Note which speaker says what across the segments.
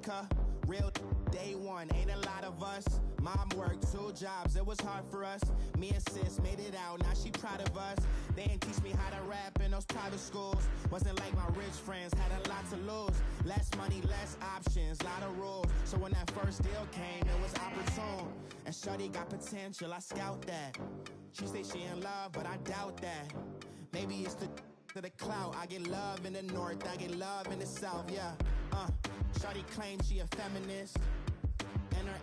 Speaker 1: America. Real day one, ain't a lot of us. Mom worked 2 jobs, it was hard for us. Me and sis made it out, now she proud of us. They didn't teach me how to rap in those private schools. Wasn't like my rich friends, had a lot to lose. Less money, less options, lot of rules. So when that first deal came, it was opportune. And shorty got potential, I scout that. She say she in love, but I doubt that. Maybe it's the clout. I get love in the north, I get love in the south, yeah. Shorty claims she a feminist, and her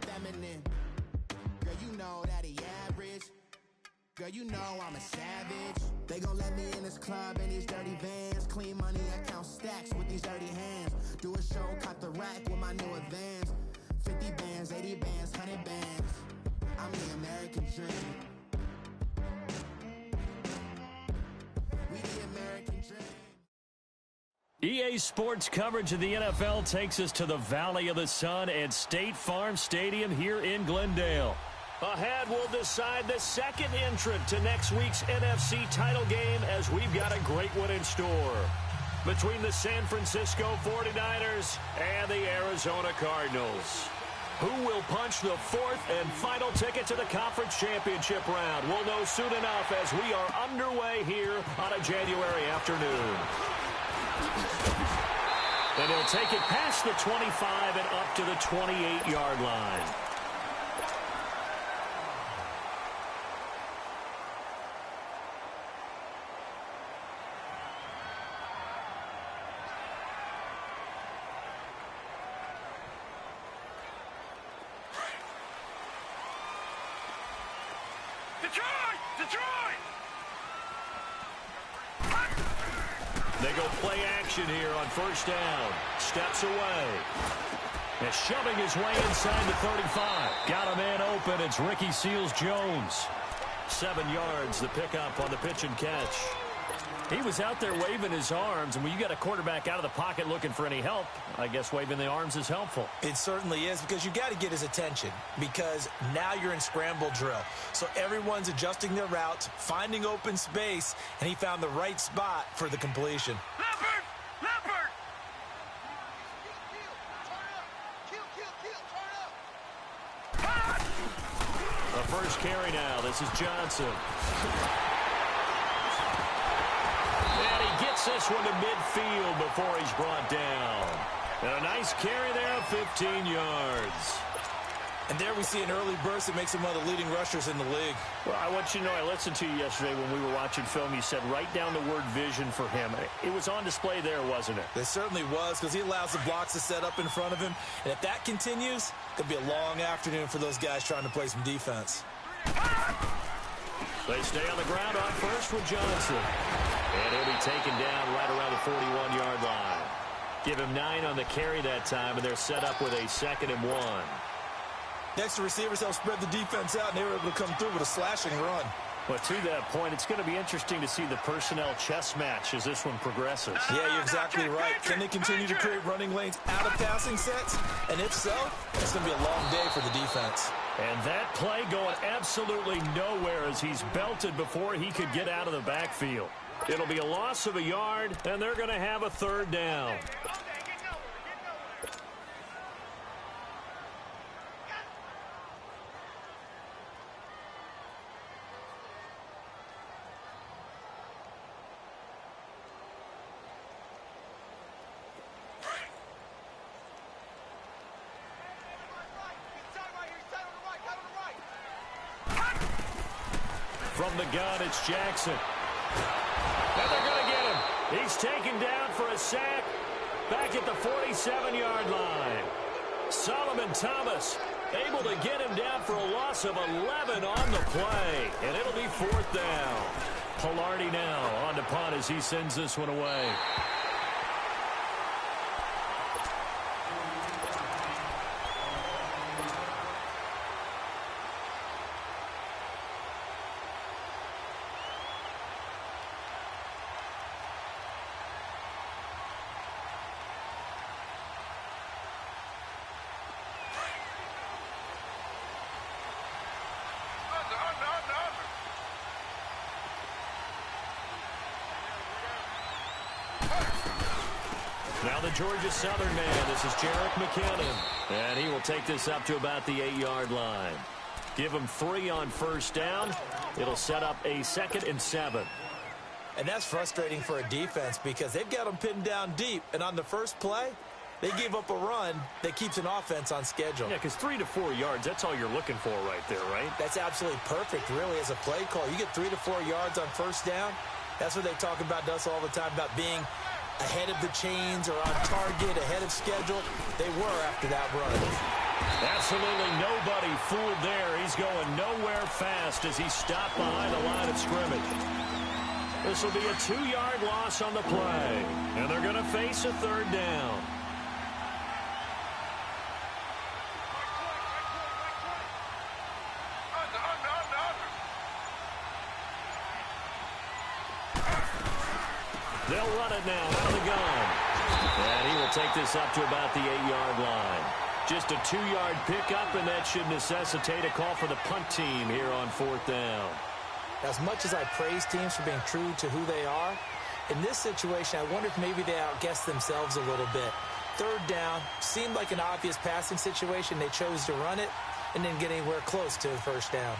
Speaker 1: feminine. Girl, you know that he average. Girl, you know I'm a savage. They gon' let me in this club in these dirty vans. Clean money, I count stacks with these dirty hands. Do a show, caught the rack with my new advance. 50 bands, 80 bands, 100 bands. I'm the American dream. We the American dream.
Speaker 2: EA Sports coverage of the NFL takes us to the Valley of the Sun at State Farm Stadium here in Glendale. Ahead, we'll decide the second entrant to next week's NFC title game as we've got a great one in store between the San Francisco 49ers and the Arizona Cardinals. Who will punch the fourth and final ticket to the conference championship round? We'll know soon enough as we are underway here on a January afternoon. And he'll take it past the 25 and up to the 28-yard line. They go play action here on first down. Steps away. And shoving his way inside the 35. Got a man open. It's Ricky Seals-Jones. 7 yards, the pickup on the pitch and catch. He was out there waving his arms, and when you got a quarterback out of the pocket looking for any help, I guess waving the arms is helpful.
Speaker 3: It certainly is, because you got to get his attention, because now you're in scramble drill. So everyone's adjusting their routes, finding open space, and he found the right spot for the completion.
Speaker 4: Leopard! Leopard!
Speaker 2: The first carry now. This is Johnson. Gets this one to midfield before he's brought down. And a nice carry there, 15 yards.
Speaker 3: And there we see an early burst that makes him one of the leading rushers in the league.
Speaker 2: Well, I want you to know, I listened to you yesterday when we were watching film. You said write down the word vision for him. It was on display there, wasn't it?
Speaker 3: It certainly was, because he allows the blocks to set up in front of him. And if that continues, it'll be a long afternoon for those guys trying to play some defense.
Speaker 2: They stay on the ground on first with Johnson. And he'll be taken down right around the 41-yard line. Give him 9 on the carry that time, and they're set up with a 2nd and 1.
Speaker 3: Next, the receivers help spread the defense out, and they were able to come through with a slashing run.
Speaker 2: Well, to that point, it's going to be interesting to see the personnel chess match as this one progresses.
Speaker 3: Yeah, you're exactly right. Can they continue to create running lanes out of passing sets? And if so, it's going to be a long day for the defense.
Speaker 2: And that play going absolutely nowhere as he's belted before he could get out of the backfield. It'll be a loss of a yard, and they're going to have a 3rd down. From the gun, it's Jackson. And they're going to get him. He's taken down for a sack back at the 47-yard line. Solomon Thomas able to get him down for a loss of 11 on the play. And it'll be 4th down. Pilardi now on to punt as he sends this one away. the Georgia Southern man. This is Jarek McKinnon. And he will take this up to about the 8-yard line. Give him 3 on first down. It'll set up a 2nd and 7.
Speaker 3: And that's frustrating for a defense because they've got them pinned down deep. And on the first play, they gave up a run that keeps an offense on schedule.
Speaker 2: Yeah, because 3 to 4 yards, that's all you're looking for right there, right?
Speaker 3: That's absolutely perfect, really, as a play call. You get 3 to 4 yards on first down. That's what they talk about to us all the time, about being ahead of the chains or on target, ahead of schedule. They were after that run.
Speaker 2: Absolutely nobody fooled there. He's going nowhere fast as he stopped behind the line of scrimmage. This will be a 2-yard loss on the play, and they're going to face a 3rd down. They'll run it now out of the gun. And he will take this up to about the 8-yard line. Just a 2-yard pickup, and that should necessitate a call for the punt team here on 4th down.
Speaker 3: As much as I praise teams for being true to who they are, in this situation, I wonder if maybe they outguessed themselves a little bit. 3rd down, seemed like an obvious passing situation. They chose to run it and didn't get anywhere close to a first down.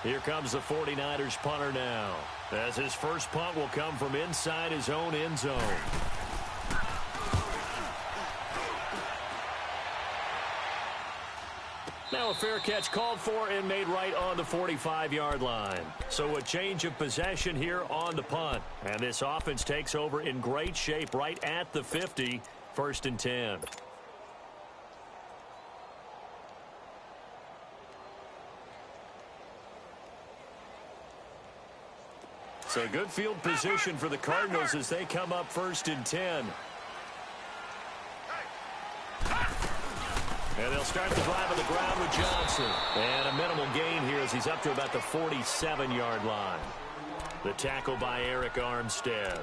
Speaker 2: Here comes the 49ers punter now, as his first punt will come from inside his own end zone. Now a fair catch called for and made right on the 45-yard line. So a change of possession here on the punt. And this offense takes over in great shape right at the 50, 1st and 10. So good field position for the Cardinals as they come up 1st and 10. And they'll start the drive on the ground with Johnson. And a minimal gain here as he's up to about the 47-yard line. The tackle by Eric Armstead.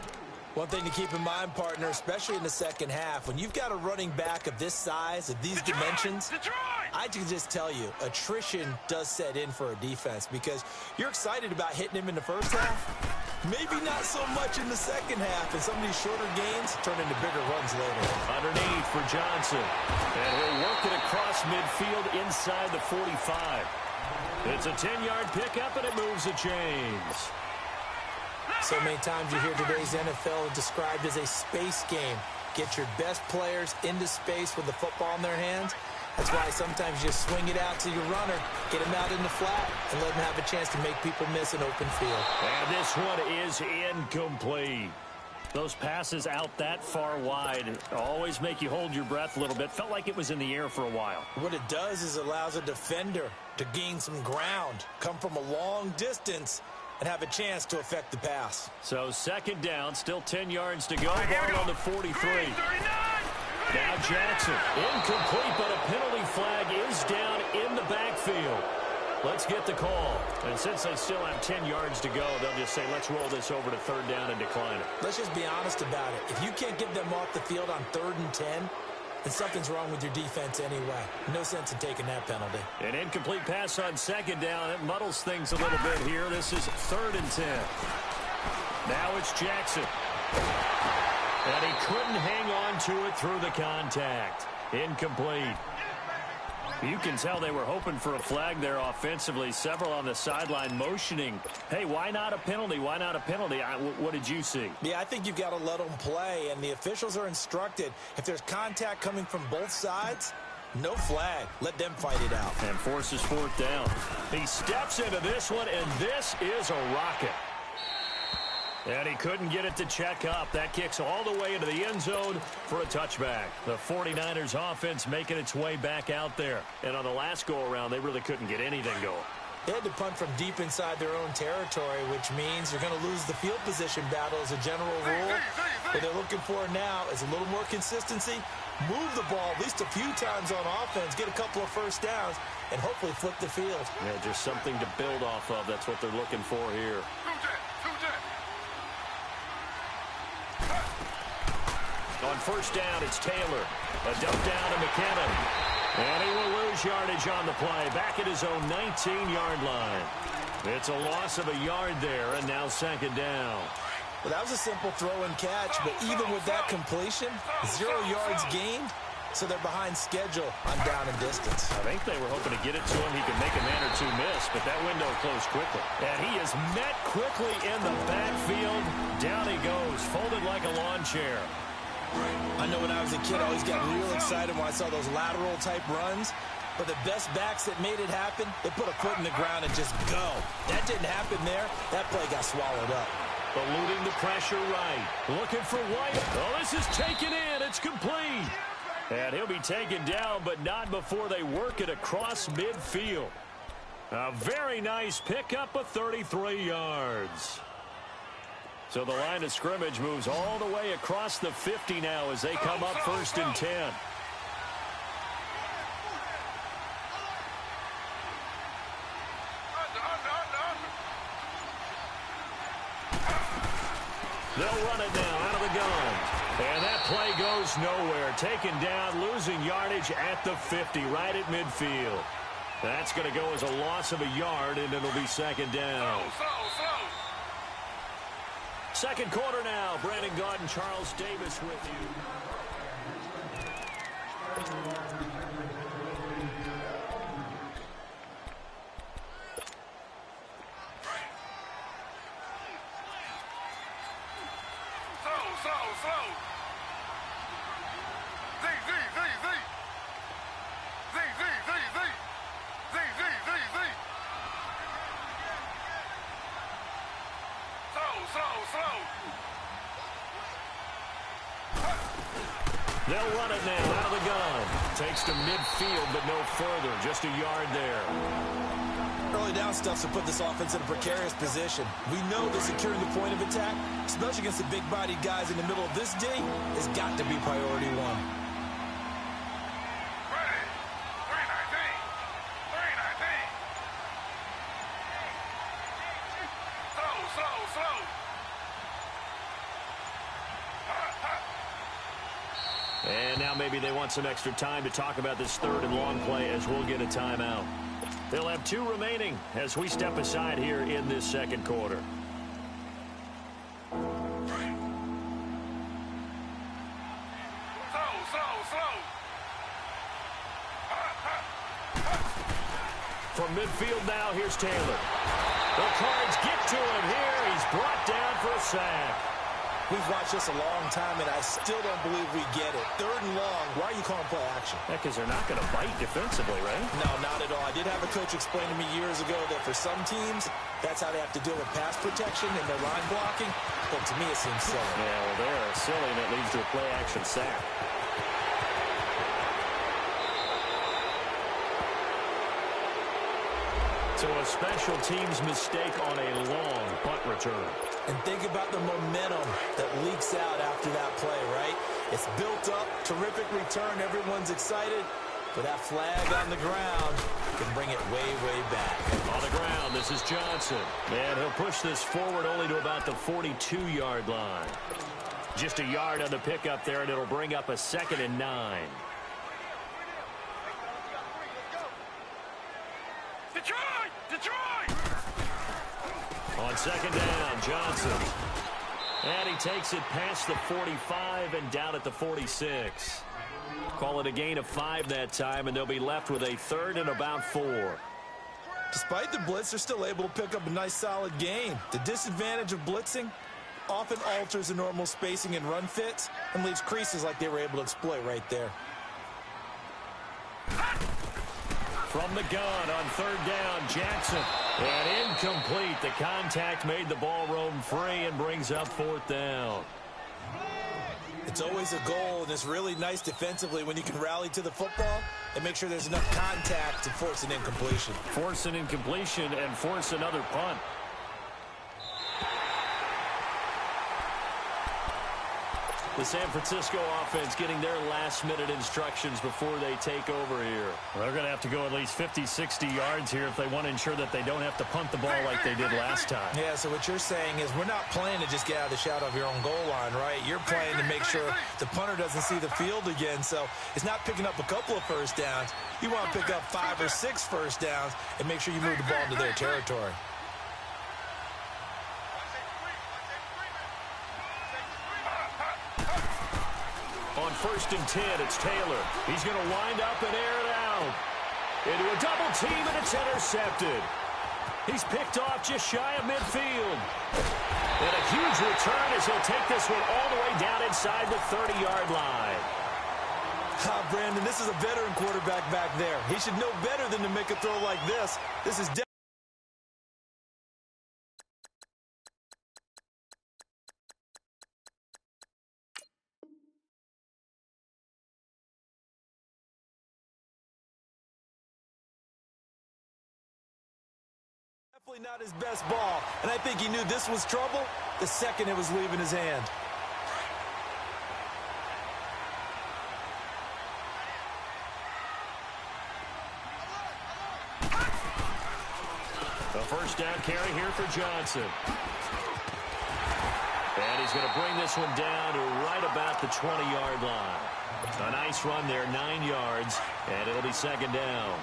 Speaker 3: One thing to keep in mind, partner, especially in the second half, when you've got a running back of this size, of these dimensions, I can just tell you, attrition does set in for a defense because you're excited about hitting him in the first half. Maybe not so much in the second half, and some of these shorter gains turn into bigger runs later.
Speaker 2: Underneath for Johnson. And he'll work it across midfield inside the 45. It's a 10-yard pickup, and it moves the chains.
Speaker 3: So many times you hear today's NFL described as a space game. Get your best players into space with the football in their hands. That's why sometimes you swing it out to your runner, get him out in the flat, and let him have a chance to make people miss an open field.
Speaker 2: And this one is incomplete. Those passes out that far wide always make you hold your breath a little bit. Felt like it was in the air for a while.
Speaker 3: What it does is allows a defender to gain some ground, come from a long distance, and have a chance to affect the pass.
Speaker 2: So 2nd down, still 10 yards to go. Ball on the 43. Now Jackson, incomplete, but a penalty flag is down in the backfield. Let's get the call. And since they still have 10 yards to go, they'll just say, let's roll this over to 3rd down and decline it.
Speaker 3: Let's just be honest about it. If you can't get them off the field on 3rd and 10, then something's wrong with your defense anyway. No sense in taking that penalty.
Speaker 2: An incomplete pass on 2nd down. It muddles things a little bit here. This is 3rd and 10. Now it's Jackson. And he couldn't hang on to it through the contact. Incomplete. You can tell they were hoping for a flag there offensively. Several on the sideline motioning. Hey, why not a penalty? Why not a penalty? What did you see?
Speaker 3: Yeah, I think you've got to let them play, and the officials are instructed. If there's contact coming from both sides, no flag. Let them fight it out.
Speaker 2: And forces 4th down. He steps into this one, and this is a rocket. And he couldn't get it to check up. That kicks all the way into the end zone for a touchback. The 49ers offense making its way back out there. And on the last go-around, they really couldn't get anything going.
Speaker 3: They had to punt from deep inside their own territory, which means you're going to lose the field position battle as a general rule. What they're looking for now is a little more consistency. Move the ball at least a few times on offense, get a couple of first downs, and hopefully flip the field.
Speaker 2: Yeah, just something to build off of. That's what they're looking for here. On 1st down, it's Taylor. A dump down to McKinnon. And he will lose yardage on the play. Back at his own 19-yard line. It's a loss of a yard there, and now second down.
Speaker 3: Well, that was a simple throw and catch, but even with that completion, 0 yards gained, so they're behind schedule on down and distance.
Speaker 2: I think they were hoping to get it to him. He could make a man or two miss, but that window closed quickly. And he is met quickly in the backfield. Down he goes, folded like a lawn chair.
Speaker 3: I know when I was a kid, I always got real excited when I saw those lateral-type runs. But the best backs that made it happen, they put a foot in the ground and just go. That didn't happen there. That play got swallowed up.
Speaker 2: Eluding the pressure right. Looking for White. Oh, this is taken in. It's complete. And he'll be taken down, but not before they work it across midfield. A very nice pickup of 33 yards. So the line of scrimmage moves all the way across the 50 now as they come up 1st and 10. They'll run it now out of the gun. And that play goes nowhere. Taken down, losing yardage at the 50, right at midfield. That's going to go as a loss of a yard, and it'll be second down. Second quarter now. Brandon Gaudin, Charles Davis with you. They'll run it now out of the gun. Takes to midfield, but no further. Just a yard there.
Speaker 3: Early down stuff to put this offense in a precarious position. We know that securing the point of attack, especially against the big-bodied guys in the middle of this D, has got to be priority one.
Speaker 2: And now maybe they want some extra time to talk about this 3rd and long play as we'll get a timeout. They'll have 2 remaining as we step aside here in this second quarter. From midfield now, here's Taylor. The Cards get to him here. He's brought down for a sack.
Speaker 3: We've watched this a long time, and I still don't believe we get it. 3rd and long, why are you calling play action?
Speaker 2: Yeah, because they're not going to bite defensively, right?
Speaker 3: No, not at all. I did have a coach explain to me years ago that for some teams, that's how they have to deal with pass protection and their line blocking. But to me, it seems silly.
Speaker 2: Yeah, well, they're silly, and it leads to a play action sack. So a special teams mistake on a long punt return.
Speaker 3: And think about the momentum that leaks out after that play, right? It's built up, terrific return, everyone's excited. But that flag on the ground can bring it way, way back.
Speaker 2: On the ground, this is Johnson. And he'll push this forward only to about the 42-yard line. Just a yard on the pickup there, and it'll bring up a 2nd and 9.
Speaker 4: Detroit!
Speaker 2: On second down, Johnson. And he takes it past the 45 and down at the 46. Call it a gain of 5 that time, and they'll be left with a 3rd and about 4.
Speaker 3: Despite the blitz, they're still able to pick up a nice, solid gain. The disadvantage of blitzing often alters the normal spacing and run fits and leaves creases like they were able to exploit right there.
Speaker 2: From the gun on 3rd down, Jackson. And incomplete. The contact made the ball roam free and brings up 4th down.
Speaker 3: It's always a goal, and it's really nice defensively when you can rally to the football and make sure there's enough contact to force an incompletion.
Speaker 2: Force an incompletion and force another punt. The San Francisco offense getting their last-minute instructions before they take over here. They're going to have to go at least 50, 60 yards here if they want to ensure that they don't have to punt the ball like they did last time.
Speaker 3: Yeah, so what you're saying is we're not playing to just get out of the shadow of your own goal line, right? You're playing to make sure the punter doesn't see the field again, so it's not picking up a couple of first downs. You want to pick up 5 or 6 first downs and make sure you move the ball into their territory.
Speaker 2: on 1st and 10, it's Taylor. He's going to wind up and air it out. Into a double team, and it's intercepted. He's picked off just shy of midfield. And a huge return as he'll take this one all the way down inside the 30-yard line.
Speaker 3: Brandon, this is a veteran quarterback back there. He should know better than to make a throw like this. This is definitely not his best ball, and I think he knew this was trouble the second it was leaving his hand.
Speaker 2: A first down carry here for Johnson. And he's going to bring this one down to right about the 20-yard line. A nice run there, 9 yards, and it'll be second down.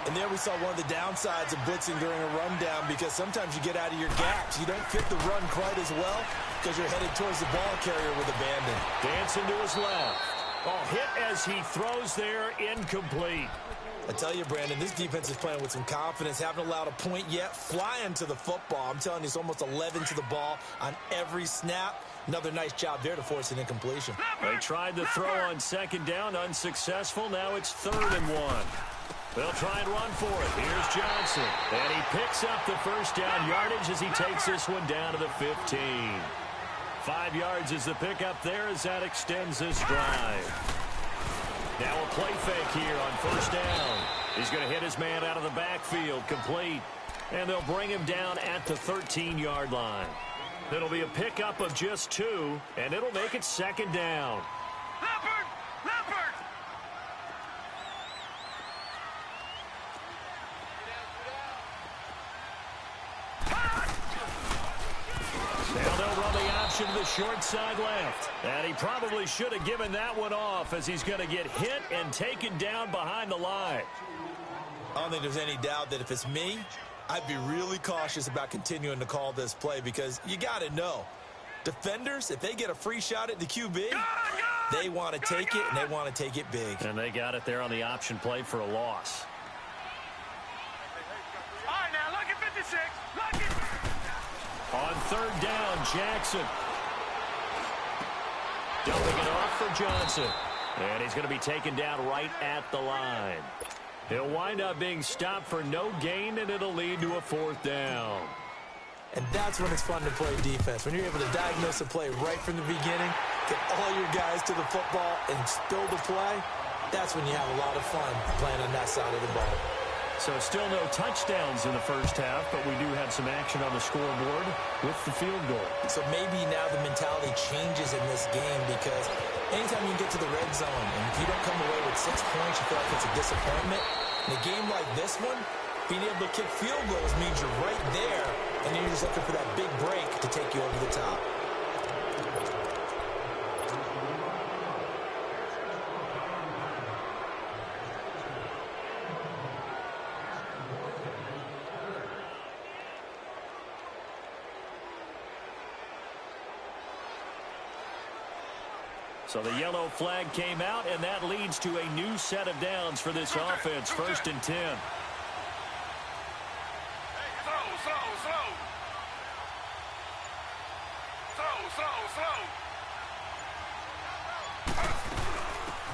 Speaker 3: And there we saw one of the downsides of blitzing during a rundown, because sometimes you get out of your gaps. You don't fit the run quite as well because you're headed towards the ball carrier with abandon.
Speaker 2: Dancing to his left. Oh, hit as he throws there, incomplete.
Speaker 3: I tell you, Brandon, this defense is playing with some confidence. Haven't allowed a point yet. Flying to the football. I'm telling you, it's almost 11 to the ball on every snap. Another nice job there to force an incompletion.
Speaker 2: They tried the throw on second down, unsuccessful. Now it's 3rd and 1. They'll try and run for it. Here's Johnson. And he picks up the first down yardage as he takes this one down to the 15. 5 yards is the pickup there as that extends this drive. Now a play fake here on 1st down. He's going to hit his man out of the backfield, complete. And they'll bring him down at the 13-yard line. It'll be a pickup of just 2, and it'll make it 2nd down.
Speaker 4: Leopard! Leopard!
Speaker 2: Now they'll run the option to the short side left. And he probably should have given that one off, as he's going to get hit and taken down behind the line.
Speaker 3: I don't think there's any doubt that if it's me, I'd be really cautious about continuing to call this play, because you got to know, defenders, if they get a free shot at the QB, they want to take it, and they want to take it big.
Speaker 2: And they got it there on the option play for a loss.
Speaker 4: All right, now, look at 56. Look at...
Speaker 2: On 3rd down, Jackson. Dumping it off for Johnson. And he's going to be taken down right at the line. He'll wind up being stopped for no gain, and it'll lead to a 4th down.
Speaker 3: And that's when it's fun to play defense. When you're able to diagnose a play right from the beginning, get all your guys to the football, and spill the play, that's when you have a lot of fun playing on that side of the ball.
Speaker 2: So still no touchdowns in the first half, but we do have some action on the scoreboard with the field goal.
Speaker 3: So maybe now the mentality changes in this game, because anytime you get to the red zone and if you don't come away with 6 points, you feel like it's a disappointment. In a game like this one, being able to kick field goals means you're right there, and you're just looking for that big break to take you over the top.
Speaker 2: So the yellow flag came out, and that leads to a new set of downs for this offense. 1st and 10.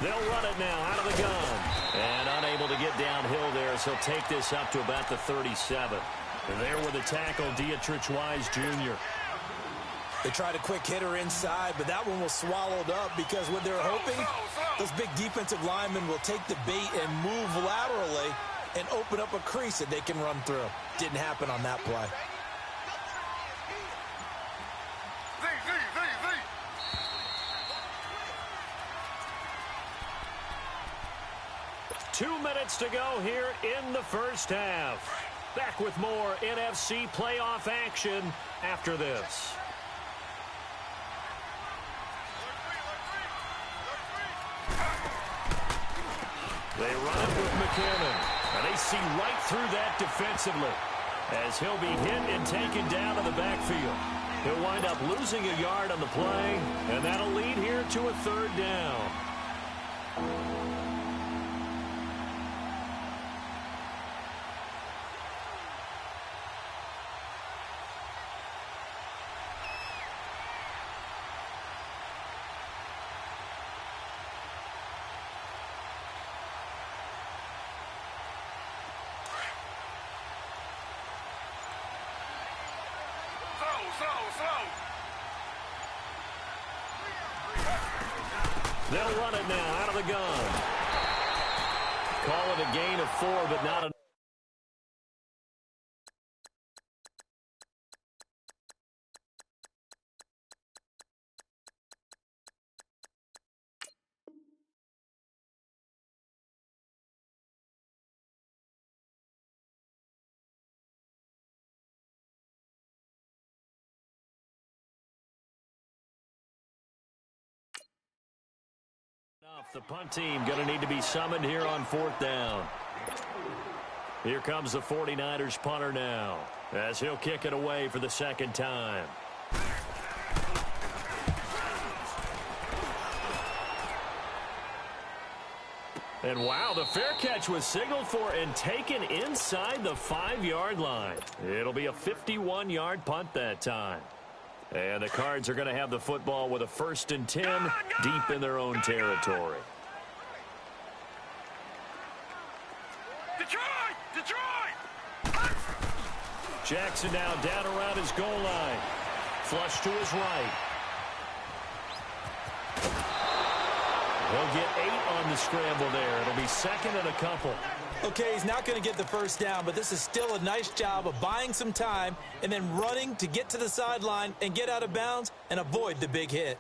Speaker 2: They'll run it now out of the gun. And unable to get downhill there, so he'll take this up to about the 37. And there with a tackle, Dietrich Wise Jr.
Speaker 3: They tried a quick hitter inside, but that one was swallowed up, because what they're hoping, those big defensive linemen will take the bait and move laterally and open up a crease that they can run through. Didn't happen on that play.
Speaker 2: Two minutes to go here in the first half. Back with more NFC playoff action after this. They run it with McKinnon. And they see right through that defensively, as he'll be hit and taken down to the backfield. He'll wind up losing a yard on the play, and that'll lead here to a third down. They'll run it now out of the gun. Call it a gain of 4, but not enough. The punt team going to need to be summoned here on 4th down. Here comes the 49ers punter now, as he'll kick it away for the second time. And wow, the fair catch was signaled for and taken inside the 5-yard line. It'll be a 51-yard punt that time. And the Cards are going to have the football with a 1st and 10 deep in their own territory.
Speaker 4: Detroit!
Speaker 2: Jackson now down around his goal line. Flush to his right. He'll get 8 on the scramble there. It'll be 2nd and a couple.
Speaker 3: Okay, he's not going to get the first down, but this is still a nice job of buying some time and then running to get to the sideline and get out of bounds and avoid the big hit.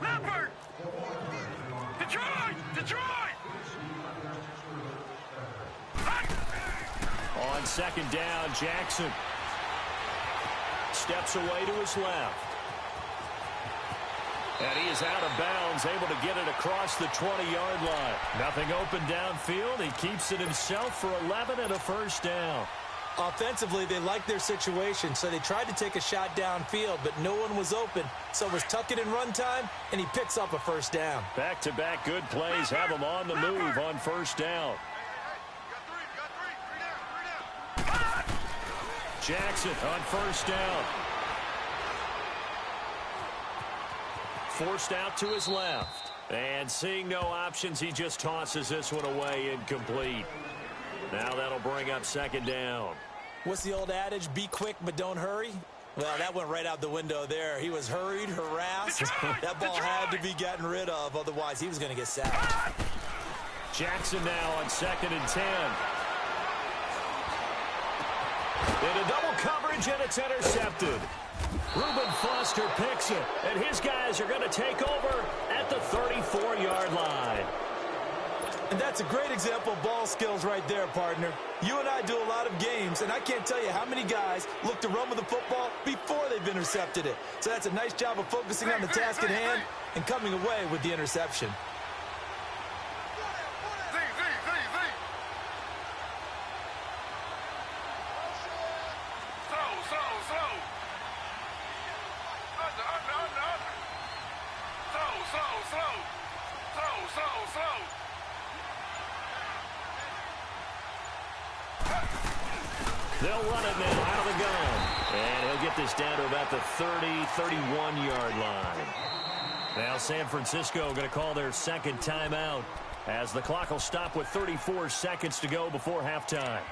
Speaker 4: Leopard! Detroit!
Speaker 2: On 2nd down, Jackson steps away to his left. And he is out of bounds, able to get it across the 20-yard line. Nothing open downfield. He keeps it himself for 11 and a first down.
Speaker 3: Offensively, they liked their situation, so they tried to take a shot downfield, but no one was open. So it was tuck it in run time, and he picks up a first down.
Speaker 2: Back-to-back good plays have him on the move on first down. Jackson on first down. Forced out to his left. And seeing no options, he just tosses this one away incomplete. Now that'll bring up 2nd down.
Speaker 3: What's the old adage? Be quick, but don't hurry? Well, that went right out the window there. He was hurried, harassed. That ball had to be gotten rid of, otherwise he was going to get sacked.
Speaker 2: Jackson now on 2nd and 10. Into double coverage, and it's intercepted. Reuben Foster picks it, and his guys are going to take over at the 34-yard line.
Speaker 3: And that's a great example of ball skills right there, partner. You and I do a lot of games, and I can't tell you how many guys look to run with the football before they've intercepted it. So that's a nice job of focusing on the task at hand and coming away with the interception.
Speaker 2: They'll run it now out of the gun. And he'll get this down to about the 30, 31-yard line. Now San Francisco going to call their 2nd timeout as the clock will stop with 34 seconds to go before halftime.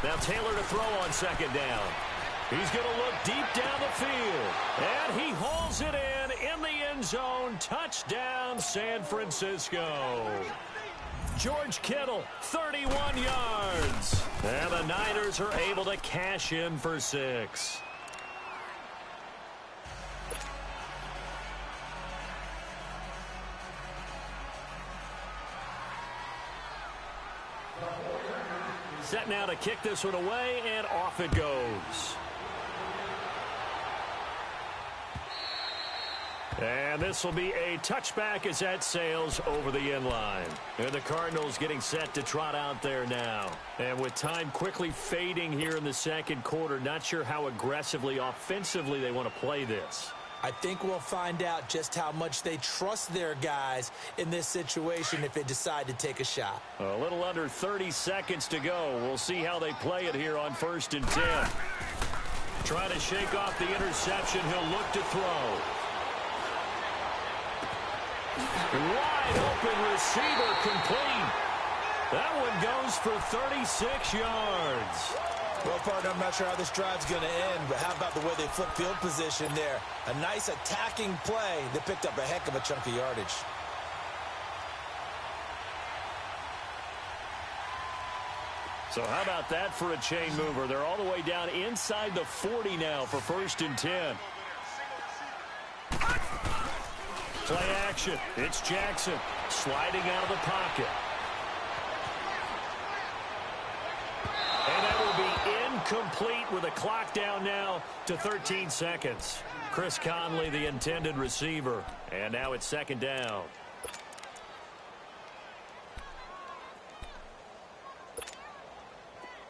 Speaker 2: Now Taylor to throw on 2nd down. He's going to look deep down the field. And he hauls it in the end zone. Touchdown, San Francisco. George Kittle, 31 yards. And the Niners are able to cash in for 6. Set now to kick this one away, and off it goes. And this will be a touchback as that sails over the end line. And the Cardinals getting set to trot out there now. And with time quickly fading here in the second quarter, not sure how aggressively, offensively they want to play this.
Speaker 3: I think we'll find out just how much they trust their guys in this situation if they decide to take a shot.
Speaker 2: A little under 30 seconds to go. We'll see how they play it here on 1st and 10. Trying to shake off the interception. He'll look to throw. Wide open receiver complete. That one goes for 36 yards.
Speaker 3: Well, partner, I'm not sure how this drive's going to end, but how about the way they flip field position there? A nice attacking play that picked up a heck of a chunk of yardage.
Speaker 2: So how about that for a chain mover? They're all the way down inside the 40 now for 1st and 10. Play action. It's Jackson sliding out of the pocket. And that will be incomplete with a clock down now to 13 seconds. Chris Conley, the intended receiver. And now it's 2nd down.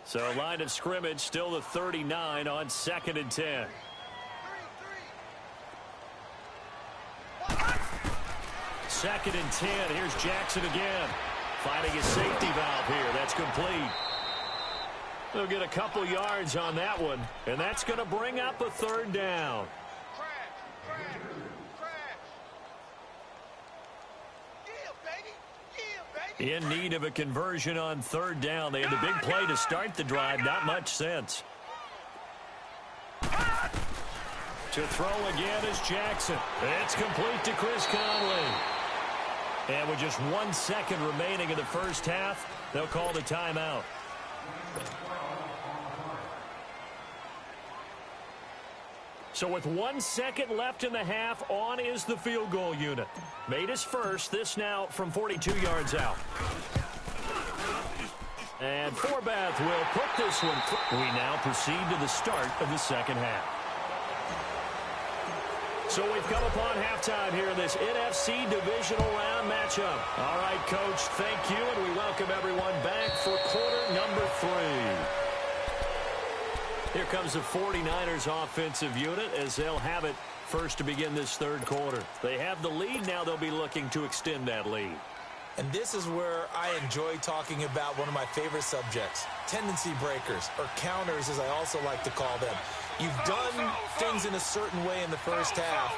Speaker 2: So line of scrimmage still the 39 on 2nd and 10. Second and 10. Here's Jackson again. Finding his safety valve here. That's complete. They'll get a couple yards on that one, and that's going to bring up a 3rd down. In need of a conversion on 3rd down. They had the big play to start the drive. Not much sense. To throw again is Jackson. It's complete to Chris Conley. And with just 1 second remaining in the first half, they'll call the timeout. So with 1 second left in the half, on is the field goal unit. Made his first, this now from 42 yards out. And Forbath will put this one through. We now proceed to the start of the second half. So we've come upon halftime here in this NFC divisional round matchup. All right, Coach, thank you, and we welcome everyone back for quarter number 3. Here comes the 49ers offensive unit as they'll have it first to begin this 3rd quarter. They have the lead. Now they'll be looking to extend that lead.
Speaker 3: And this is where I enjoy talking about one of my favorite subjects, tendency breakers, or counters as I also like to call them. You've done things in a certain way in the first half,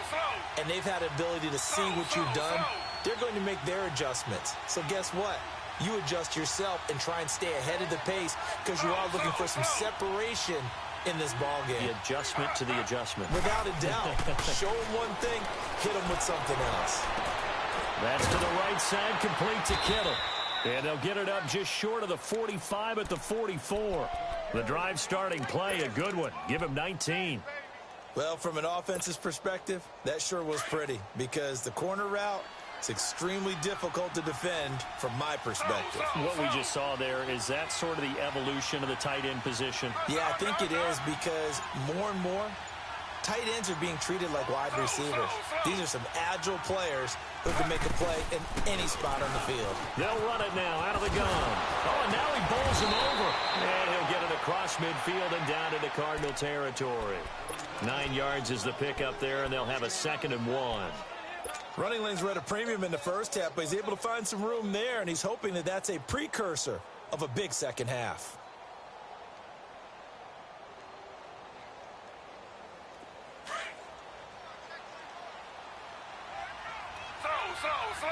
Speaker 3: and they've had the ability to see what you've done. They're going to make their adjustments. So guess what? You adjust yourself and try and stay ahead of the pace because you are looking for some separation in this ball game.
Speaker 2: The adjustment to the adjustment.
Speaker 3: Without a doubt. Show them one thing, hit them with something else.
Speaker 2: That's to the right side, complete to Kittle. And they'll get it up just short of the 45 at the 44. The drive starting play, a good one. Give him 19.
Speaker 3: Well, from an offensive perspective, that sure was pretty because the corner route is extremely difficult to defend from my perspective.
Speaker 2: What we just saw there, is that sort of the evolution of the tight end position?
Speaker 3: Yeah, I think it is because more and more, tight ends are being treated like wide receivers. These are some agile players who can make a play in any spot on the field.
Speaker 2: They'll run it now out of the gun. Oh, and now he bowls him over. And he'll get it across midfield and down into Cardinal territory. 9 yards is the pickup there, and they'll have a 2nd and 1.
Speaker 3: Running lanes were at a premium in the first half, but he's able to find some room there, and he's hoping that that's a precursor of a big second half.
Speaker 4: Slow.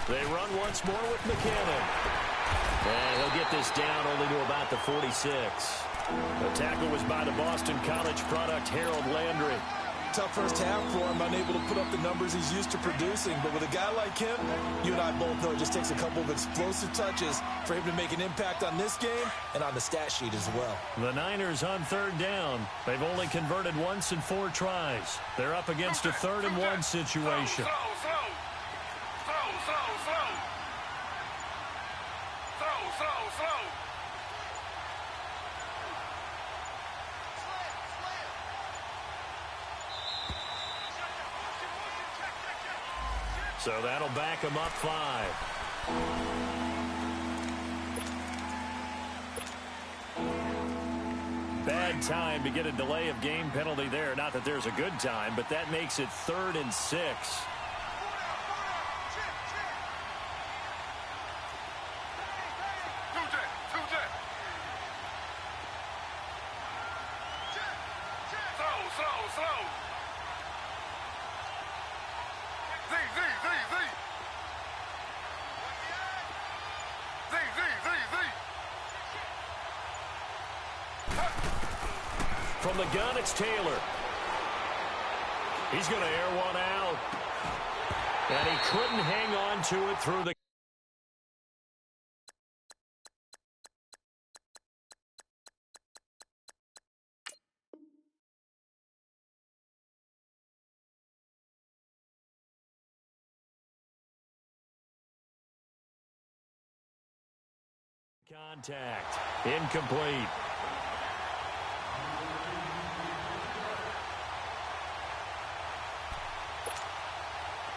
Speaker 2: They run once more with McKinnon. And he'll get this down only to about the 46. The tackle was by the Boston College product, Harold Landry.
Speaker 3: Tough first half for him, unable to put up the numbers he's used to producing. But with a guy like him, you and I both know it just takes a couple of explosive touches for him to make an impact on this game and on the stat sheet as well.
Speaker 2: The Niners on 3rd down. They've only converted once in 4 tries. They're up against a 3rd and 1 situation. So that'll back him up 5. Bad time to get a delay of game penalty there. Not that there's a good time, but that makes it 3rd and 6. From the gun, it's Taylor. He's going to air one out. And he couldn't hang on to it through the contact. Incomplete.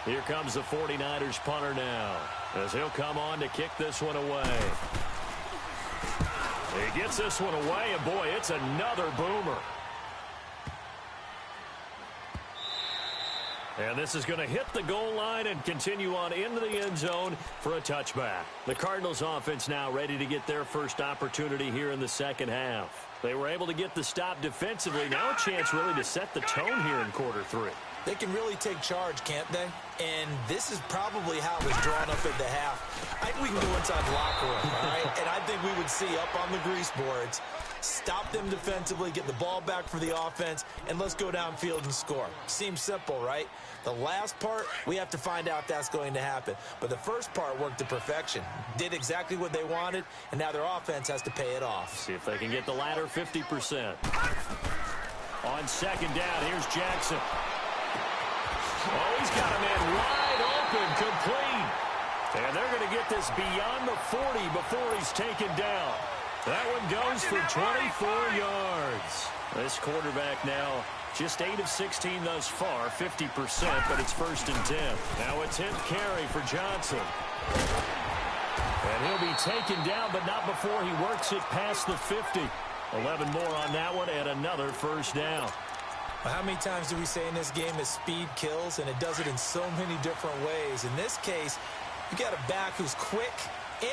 Speaker 2: Here comes the 49ers punter now, as he'll come on to kick this one away. He gets this one away, and boy, it's another boomer. And this is going to hit the goal line and continue on into the end zone for a touchback. The Cardinals offense now ready to get their first opportunity here in the second half. They were able to get the stop defensively. Now a chance really to set the tone here in quarter 3.
Speaker 3: They can really take charge, can't they? And this is probably how it was drawn up at the half. I think we can go inside the locker room, all right? And I think we would see up on the grease boards, stop them defensively, get the ball back for the offense, and let's go downfield and score. Seems simple, right? The last part, we have to find out if that's going to happen. But the first part worked to perfection. Did exactly what they wanted, and now their offense has to pay it off.
Speaker 2: See if they can get the latter 50%. On second down, here's Jackson. Oh, he's got a man wide open, complete. And they're going to get this beyond the 40 before he's taken down. That one goes for 24 yards. This quarterback now just 8 of 16 thus far, 50%, but it's 1st and 10. Now a 10th carry for Johnson. And he'll be taken down, but not before he works it past the 50. 11 more on that one and another first down.
Speaker 3: How many times do we say in this game that speed kills, and it does it in so many different ways? In this case, you got a back who's quick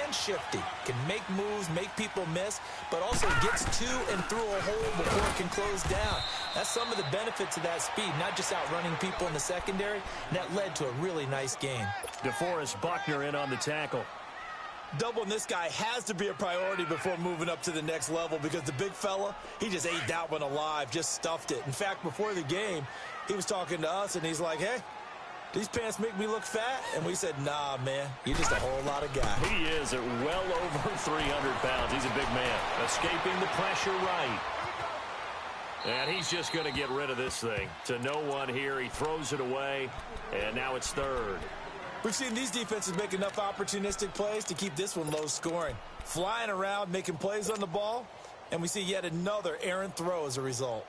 Speaker 3: and shifty, can make moves, make people miss, but also gets to and through a hole before it can close down. That's some of the benefits of that speed, not just outrunning people in the secondary. And that led to a really nice game.
Speaker 2: DeForest Buckner in on the tackle.
Speaker 3: Doubling this guy has to be a priority before moving up to the next level, because the big fella, he just ate that one alive, just stuffed it. In fact, before the game, he was talking to us, and he's like, hey, these pants make me look fat? And we said, nah, man, you're just a whole lot of guy.
Speaker 2: He is at well over 300 pounds. He's a big man. Escaping the pressure right. And he's just going to get rid of this thing. To no one here. He throws it away, and now it's 3rd.
Speaker 3: We've seen these defenses make enough opportunistic plays to keep this one low scoring. Flying around, making plays on the ball, and we see yet another errant throw as a result.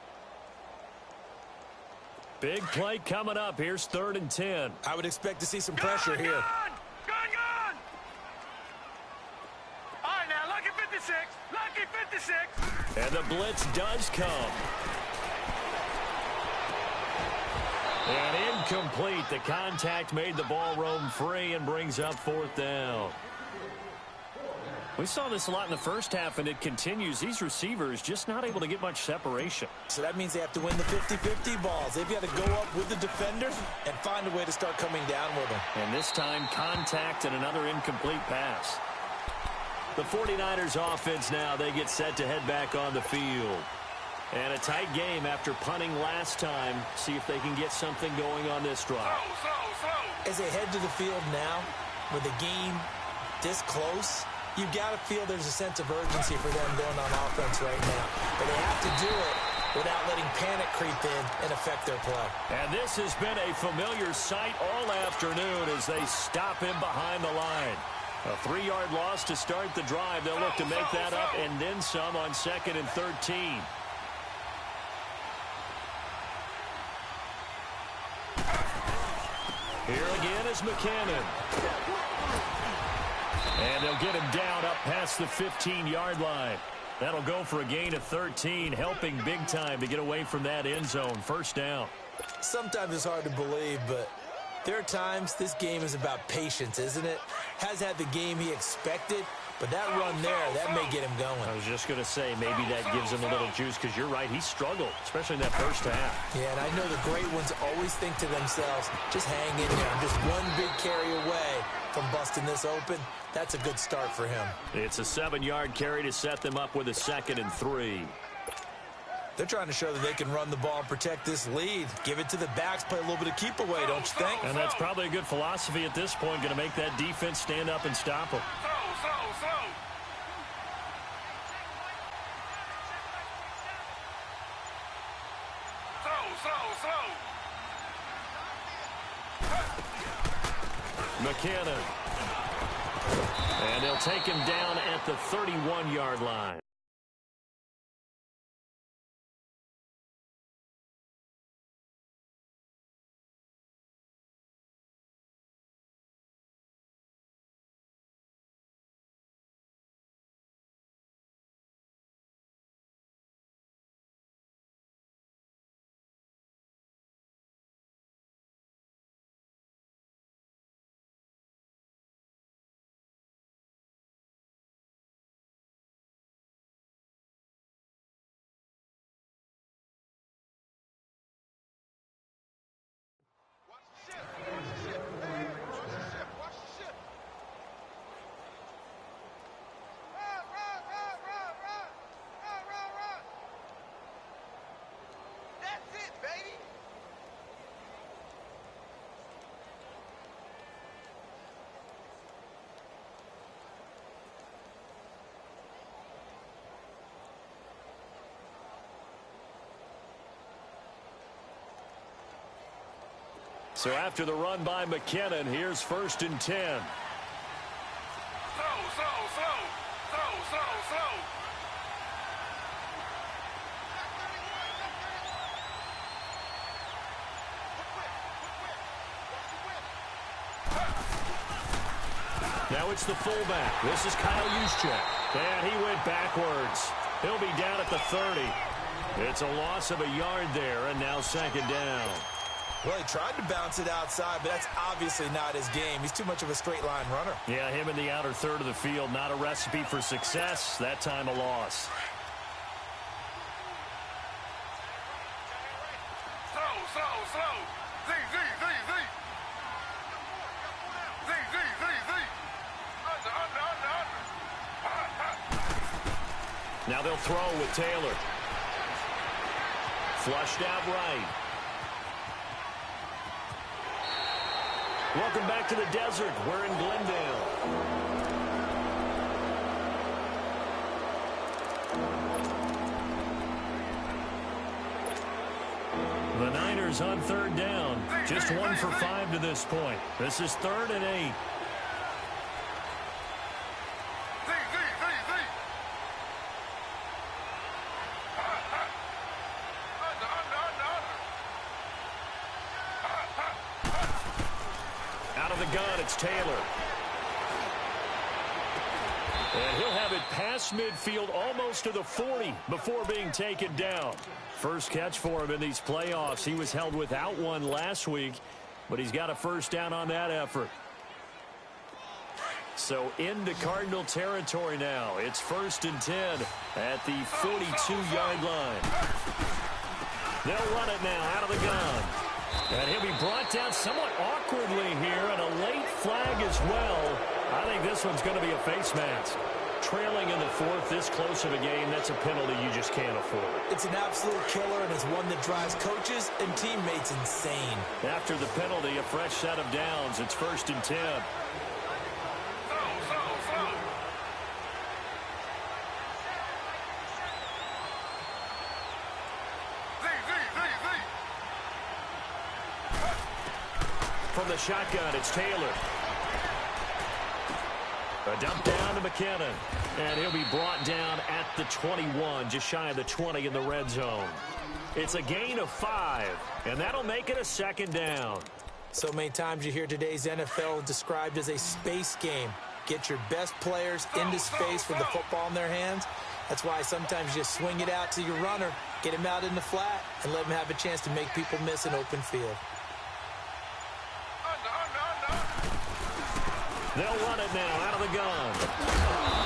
Speaker 2: Big play coming up. Here's 3rd and 10.
Speaker 3: I would expect to see some pressure here.
Speaker 4: Gun! All right, now, lucky 56. Lucky 56.
Speaker 2: And the blitz does come. And incomplete. The contact made the ball roam free and brings up 4th down. We saw this a lot in the first half, and it continues. These receivers just not able to get much separation.
Speaker 3: So that means they have to win the 50-50 balls. They've got to go up with the defender and find a way to start coming down with them.
Speaker 2: And this time, contact and another incomplete pass. The 49ers offense now, they get set to head back on the field. And a tight game after punting last time. See if they can get something going on this drive.
Speaker 4: Slow.
Speaker 3: As they head to the field now, with the game this close, you've got to feel there's a sense of urgency for them going on offense right now. But they have to do it without letting panic creep in and affect their play.
Speaker 2: And this has been a familiar sight all afternoon as they stop him behind the line. A 3-yard loss to start the drive. They'll look to make that up and then some on 2nd and 13. Here again is McCannon. And they'll get him down up past the 15-yard line. That'll go for a gain of 13, helping big time to get away from that end zone. First down.
Speaker 3: Sometimes it's hard to believe, but there are times this game is about patience, isn't it? Has had the game he expected, but that run there, that may get him going.
Speaker 2: I was just going to say, maybe that gives him a little juice, because you're right, he struggled, especially in that first half.
Speaker 3: Yeah, and I know the great ones always think to themselves, just hang in there. I'm just one big carry away from busting this open. That's a good start for him.
Speaker 2: It's a 7-yard carry to set them up with a 2nd and 3.
Speaker 3: They're trying to show that they can run the ball and protect this lead. Give it to the backs, play a little bit of keep away, don't you think?
Speaker 2: And that's probably a good philosophy at this point, going to make that defense stand up and stop them. McCannon. And they'll take him down at the 31-yard line. So after the run by McKinnon, here's 1st and 10. Now it's the fullback. This is Kyle Juszczyk. And he went backwards. He'll be down at the 30. It's a loss of a yard there, and now 2nd down.
Speaker 3: Well, he tried to bounce it outside, but that's obviously not his game. He's too much of a straight-line runner.
Speaker 2: Yeah, him in the outer third of the field, not a recipe for success. That time a loss. Now they'll throw with Taylor. Flushed out right. Welcome back to the desert. We're in Glendale. The Niners on 3rd down. Just 1 for 5 to this point. This is 3rd and 8. It's Taylor. And he'll have it past midfield almost to the 40 before being taken down. First catch for him in these playoffs. He was held without one last week, but he's got a 1st down on that effort. So into Cardinal territory now. It's 1st and 10 at the 42-yard line. They'll run it now out of the gun. And he'll be brought down somewhat awkwardly here, and a late flag as well. I think this one's going to be a face mask. Trailing in the 4th, this close of a game, that's a penalty you just can't afford.
Speaker 3: It's an absolute killer, and it's one that drives coaches and teammates insane.
Speaker 2: After the penalty, a fresh set of downs. It's 1st and 10. From the shotgun, it's Taylor. A dump down to McKinnon. And he'll be brought down at the 21, just shy of the 20 in the red zone. It's a gain of 5, and that'll make it a second down.
Speaker 3: So many times you hear today's NFL described as a space game. Get your best players into space with the football in their hands. That's why sometimes you just swing it out to your runner, get him out in the flat, and let him have a chance to make people miss an open field.
Speaker 2: They'll run it now out of the gun.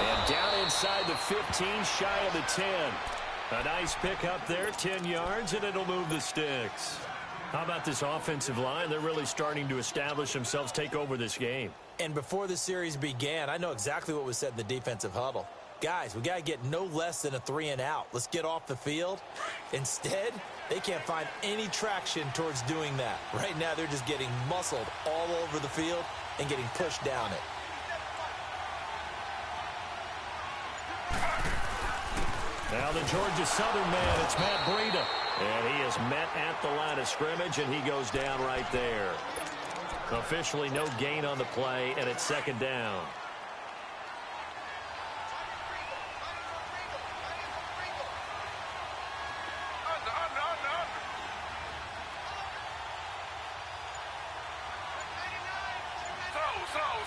Speaker 2: And down inside the 15, shy of the 10. A nice pick up there, 10 yards, and it'll move the sticks. How about this offensive line? They're really starting to establish themselves, take over this game.
Speaker 3: And before the series began, I know exactly what was said in the defensive huddle. Guys, we got to get no less than a 3-and-out. Let's get off the field. Instead, they can't find any traction towards doing that. Right now, they're just getting muscled all over the field and getting pushed down it.
Speaker 2: Now the Georgia Southern man, it's Matt Breida. And he is met at the line of scrimmage, and he goes down right there. Officially no gain on the play, and it's second down.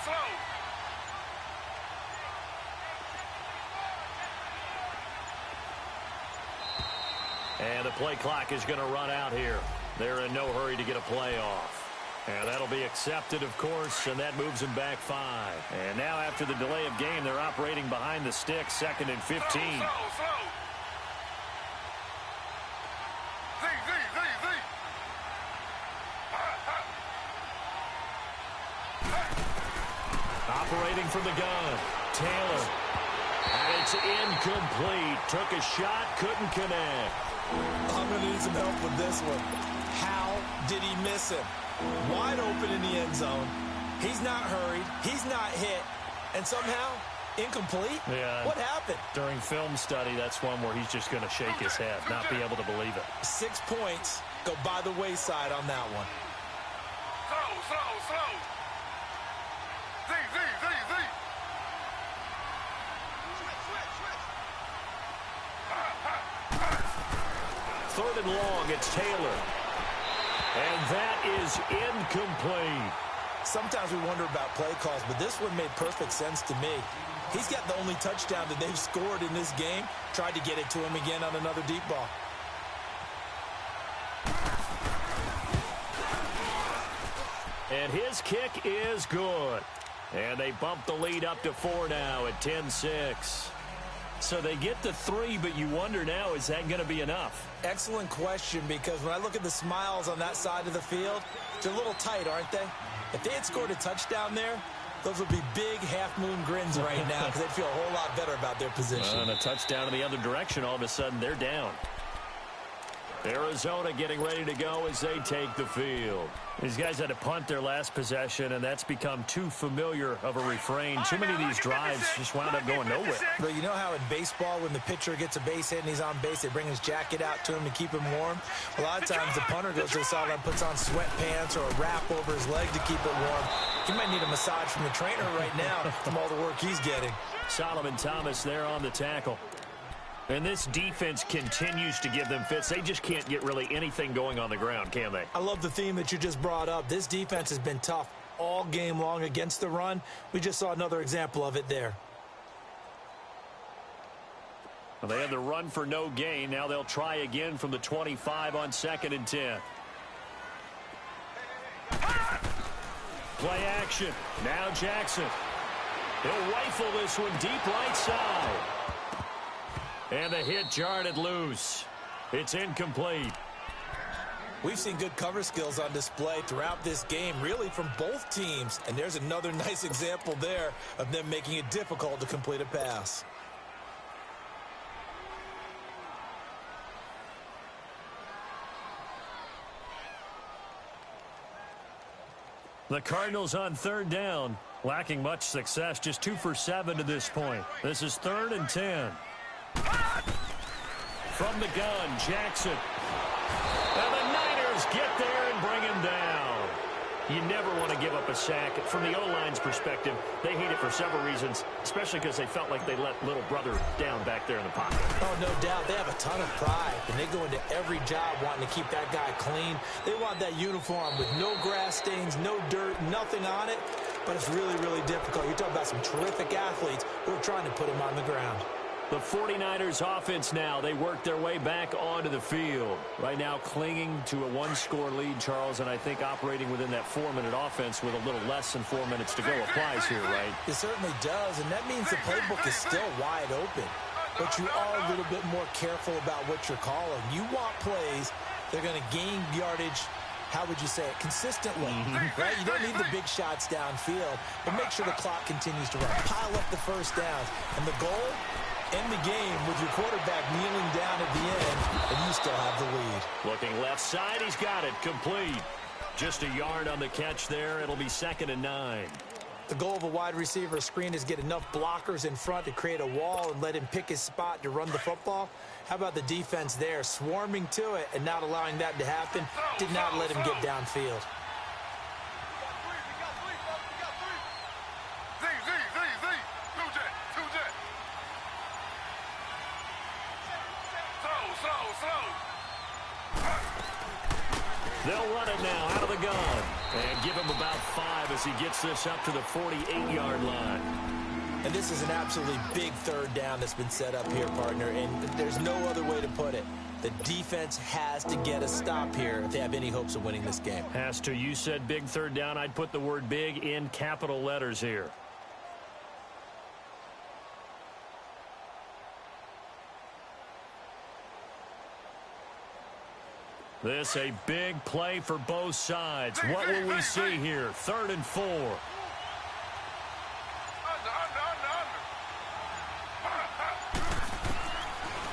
Speaker 4: Slow.
Speaker 2: And the play clock is going to run out here. They're in no hurry to get a play off. And that'll be accepted, of course, and that moves them back 5. And now after the delay of game, they're operating behind the sticks, 2nd and 15.
Speaker 4: Slow.
Speaker 2: Operating from the gun, Taylor. And it's incomplete. Took a shot, couldn't connect.
Speaker 3: I'm going to need some help with this one. How did he miss him? Wide open in the end zone. He's not hurried. He's not hit. And somehow, incomplete?
Speaker 2: Yeah.
Speaker 3: What happened?
Speaker 2: During film study, that's one where he's just going to shake his head, not be able to believe it.
Speaker 3: 6 points go by the wayside on that one.
Speaker 4: Slow. Z.
Speaker 2: 3rd and long, it's Taylor. And that is incomplete.
Speaker 3: Sometimes we wonder about play calls, but this one made perfect sense to me. He's got the only touchdown that they've scored in this game. Tried to get it to him again on another deep ball.
Speaker 2: And his kick is good. And they bump the lead up to 4 now at 10-6. So they get the 3, but you wonder now, is that going to be enough?
Speaker 3: Excellent question, because when I look at the smiles on that side of the field, they're a little tight, aren't they? If they had scored a touchdown there, those would be big half-moon grins right now because they'd feel a whole lot better about their position.
Speaker 2: And a touchdown in the other direction, all of a sudden they're down. Arizona getting ready to go as they take the field. These guys had to punt their last possession, and that's become too familiar of a refrain. Too many of these drives just wound up going nowhere.
Speaker 3: But you know how in baseball, when the pitcher gets a base hit and he's on base, they bring his jacket out to him to keep him warm? A lot of times the punter goes to the sideline, puts on sweatpants or a wrap over his leg to keep it warm. He might need a massage from the trainer right now from all the work he's getting.
Speaker 2: Solomon Thomas there on the tackle. And this defense continues to give them fits. They just can't get really anything going on the ground, can they?
Speaker 3: I love the theme that you just brought up. This defense has been tough all game long against the run. We just saw another example of it there.
Speaker 2: Well, they had the run for no gain. Now they'll try again from the 25 on 2nd and 10. Play action. Now Jackson. He'll rifle this one deep right side. And the hit jarred it loose. It's incomplete.
Speaker 3: We've seen good cover skills on display throughout this game, really from both teams. And there's another nice example there of them making it difficult to complete a pass.
Speaker 2: The Cardinals on 3rd down, lacking much success, just 2 for 7 to this point. This is 3rd and 10. From the gun, Jackson. And the Niners get there and bring him down. You never want to give up a sack. From the O-line's perspective, they hate it for several reasons, especially because they felt like they let little brother down back there in the pocket.
Speaker 3: Oh, no doubt. They have a ton of pride, and they go into every job wanting to keep that guy clean. They want that uniform with no grass stains, no dirt, nothing on it, but it's really, really difficult. You're talking about some terrific athletes who are trying to put him on the ground.
Speaker 2: The 49ers offense now, they work their way back onto the field. Right now clinging to a one-score lead, Charles, and I think operating within that 4-minute offense with a little less than 4 minutes to go applies here, right?
Speaker 3: It certainly does, and that means the playbook is still wide open. But you are a little bit more careful about what you're calling. You want plays that are going to gain yardage, how would you say it, consistently, right? You don't need the big shots downfield, but make sure the clock continues to run. Pile up the first downs, and the goal, end the game with your quarterback kneeling down at the end, and you still have the lead.
Speaker 2: Looking left side, he's got it, complete. Just a yard on the catch there. It'll be 2nd and 9.
Speaker 3: The goal of a wide receiver screen is get enough blockers in front to create a wall and let him pick his spot to run the football. How about the defense there, swarming to it and not allowing that to happen? Did not let him get downfield.
Speaker 2: They'll run it now out of the gun and give him about 5 as he gets this up to the 48-yard line.
Speaker 3: And this is an absolutely big third down that's been set up here, partner, and there's no other way to put it. The defense has to get a stop here if they have any hopes of winning this game.
Speaker 2: Has to. You said big third down. I'd put the word big in capital letters here. This a big play for both sides. What will we see here? 3rd and 4.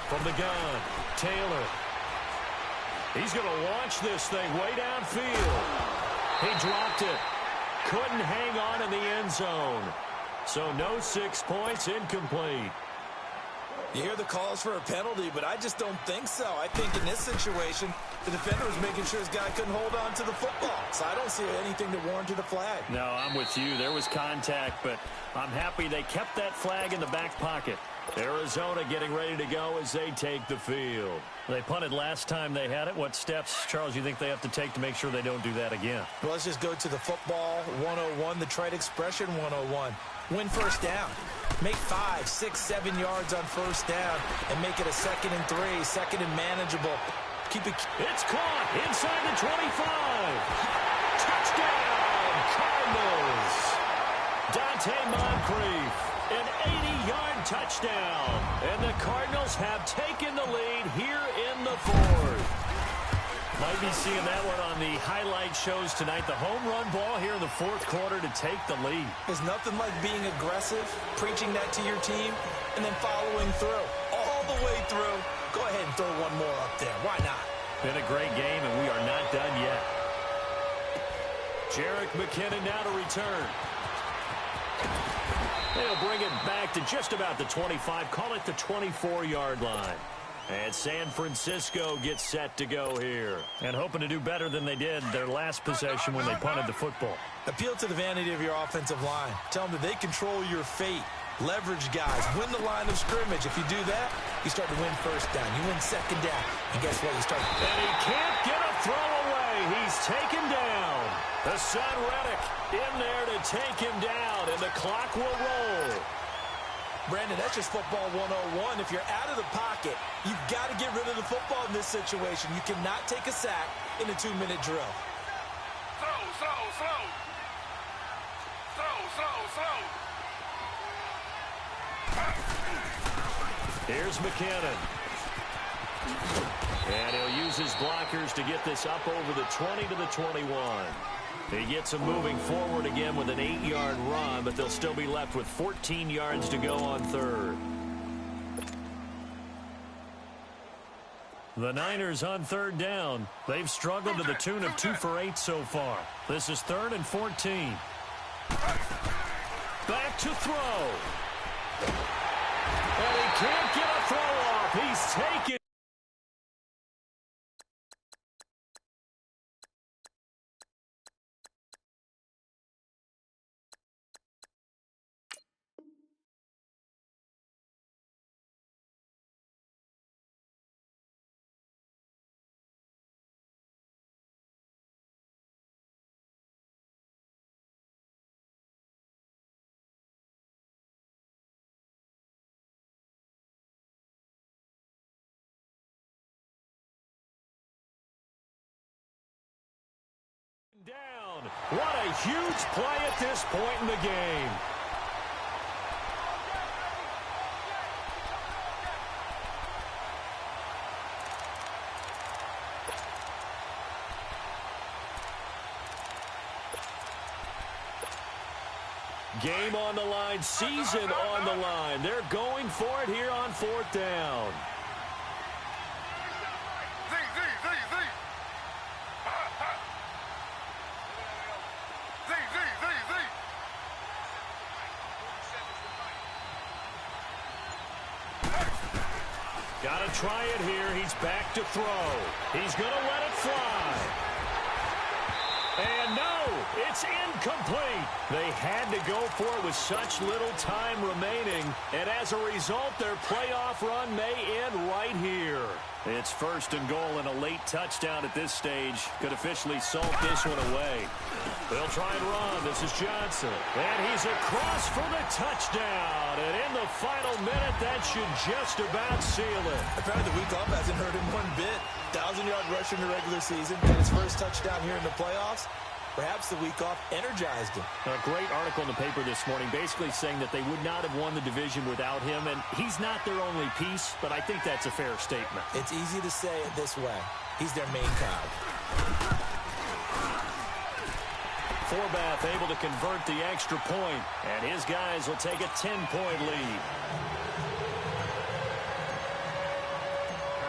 Speaker 2: From the gun, Taylor. He's going to launch this thing way downfield. He dropped it. Couldn't hang on in the end zone. So no 6 points, incomplete.
Speaker 3: You hear the calls for a penalty, but I just don't think so. I think in this situation, the defender was making sure his guy couldn't hold on to the football. So I don't see anything to warrant a flag.
Speaker 2: No, I'm with you. There was contact, but I'm happy they kept that flag in the back pocket. Arizona getting ready to go as they take the field. They punted last time they had it. What steps, Charles, you think they have to take to make sure they don't do that again?
Speaker 3: Well, let's just go to the football 101, the trade expression 101. Win first down. Make 5, 6, 7 yards on first down and make it a 2nd and 3, 2nd and manageable. Keep it.
Speaker 2: It's caught inside the 25. Touchdown, Cardinals. Dante Moncrief, an 80-yard touchdown. And the Cardinals have taken the lead here in the 4th. Might be seeing that one on the highlight shows tonight. The home run ball here in the 4th quarter to take the lead.
Speaker 3: There's nothing like being aggressive, preaching that to your team, and then following through. All the way through. Go ahead and throw one more up there. Why not?
Speaker 2: Been a great game, and we are not done yet. Jerick McKinnon now to return. They'll bring it back to just about the 25. Call it the 24-yard line. And San Francisco gets set to go here. And hoping to do better than they did their last possession when they punted the football.
Speaker 3: Appeal to the vanity of your offensive line. Tell them that they control your fate. Leverage guys. Win the line of scrimmage. If you do that, you start to win first down. You win second down. And guess what? You start.
Speaker 2: And he can't get a throw away. He's taken down. The son Reddick in there to take him down. And the clock will roll.
Speaker 3: Brandon, that's just football 101. If you're out of the pocket, you've got to get rid of the football in this situation. You cannot take a sack in a 2-minute drill.
Speaker 2: Here's McKinnon. And he'll use his blockers to get this up over the 20 to the 21. He gets them moving forward again with an 8-yard run, but they'll still be left with 14 yards to go on 3rd. The Niners on 3rd down. They've struggled to the tune of 2 for 8 so far. This is 3rd and 14. Back to throw. And he can't get a throw off. He's taken. Down. What a huge play at this point in the game. Game on the line, season on the line. They're going for it here on 4th down. Got to try it here. He's back to throw. He's going to let it fly. And no, it's incomplete. They had to go for it with such little time remaining. And as a result, their playoff run may end right here. It's 1st and goal and a late touchdown at this stage. Could officially salt this one away. They'll try and run. This is Johnson. And he's across for the touchdown. And in the final minute, that should just about seal it.
Speaker 3: Apparently the week off hasn't hurt him one bit. 1,000-yard rush in the regular season. And his first touchdown here in the playoffs. Perhaps the week off energized him.
Speaker 2: A great article in the paper this morning basically saying that they would not have won the division without him, and he's not their only piece, but I think that's a fair statement.
Speaker 3: It's easy to say it this way. He's their main cog.
Speaker 2: Forbath able to convert the extra point, and his guys will take a 10-point lead.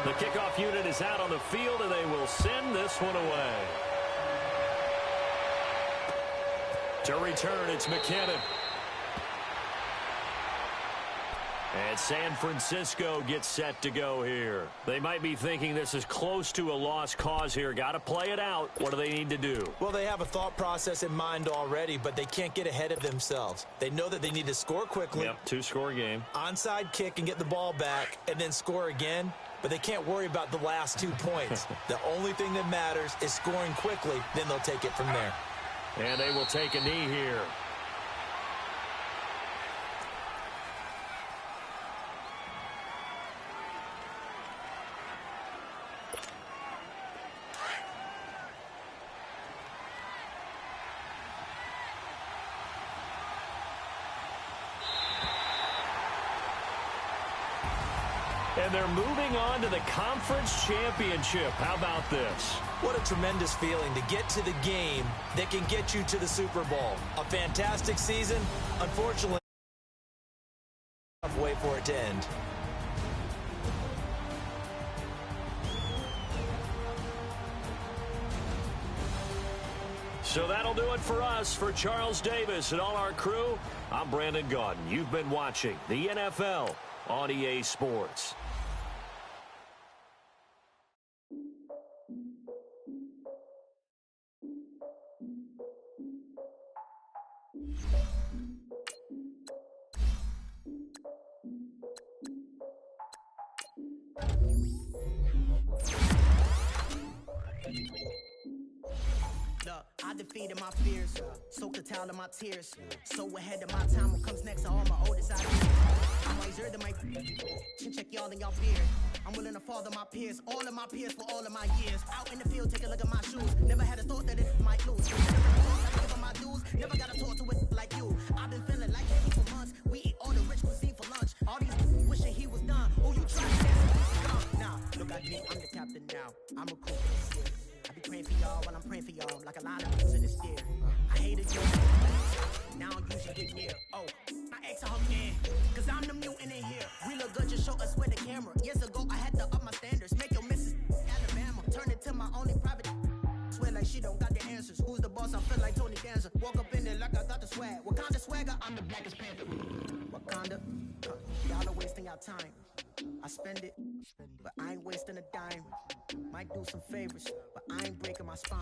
Speaker 2: The kickoff unit is out on the field, and they will send this one away. To return, it's McKinnon. And San Francisco gets set to go here. They might be thinking this is close to a lost cause here. Got to play it out. What do they need to do?
Speaker 3: Well, they have a thought process in mind already, but they can't get ahead of themselves. They know that they need to score quickly.
Speaker 2: Yep, 2-score game.
Speaker 3: Onside kick and get the ball back and then score again. But they can't worry about the last 2 points. The only thing that matters is scoring quickly. Then they'll take it from there.
Speaker 2: And they will take a knee here. And they're moving on to the conference championship. How about this?
Speaker 3: What a tremendous feeling to get to the game that can get you to the Super Bowl. A fantastic season. Unfortunately, wait for it to end.
Speaker 2: So that'll do it for us. For Charles Davis and all our crew, I'm Brandon Gaudin. You've been watching the NFL on EA Sports.
Speaker 5: I defeated my fears, soaked the towel of my tears. So ahead of my time, what comes next are all my oldest ideas. I'm wiser than my check y'all in y'all beard. I'm willing to father my peers, all of my peers for all of my years. Out in the field, take a look at my shoes. Never had a thought that it might lose. Never give up my dues, never got to talk to it like you. I've been feeling like you for months. We eat all the rich cuisine for lunch. All these wishing he was done. Oh, you try to dance. Now, look at me, I'm the captain now. I'm a cool kid. I be praying for y'all while I'm praying for y'all, like a lot of things in this year. I hated you, now I'm usually get near. Oh, my ex are man, cause I'm the mutant in here. We look good, just show us where the camera. Years ago, I had to up my standards. Make your missus Alabama, turn it to my only private. Swear like she don't got the answers. Who's the boss? I feel like Tony Danza. Walk up in there like I got the swag. What kind of swagger? I'm the blackest panther. Wakanda, y'all are wasting our time. I spend it, but I ain't wasting a dime. Might do some favors, but I ain't breaking my spine.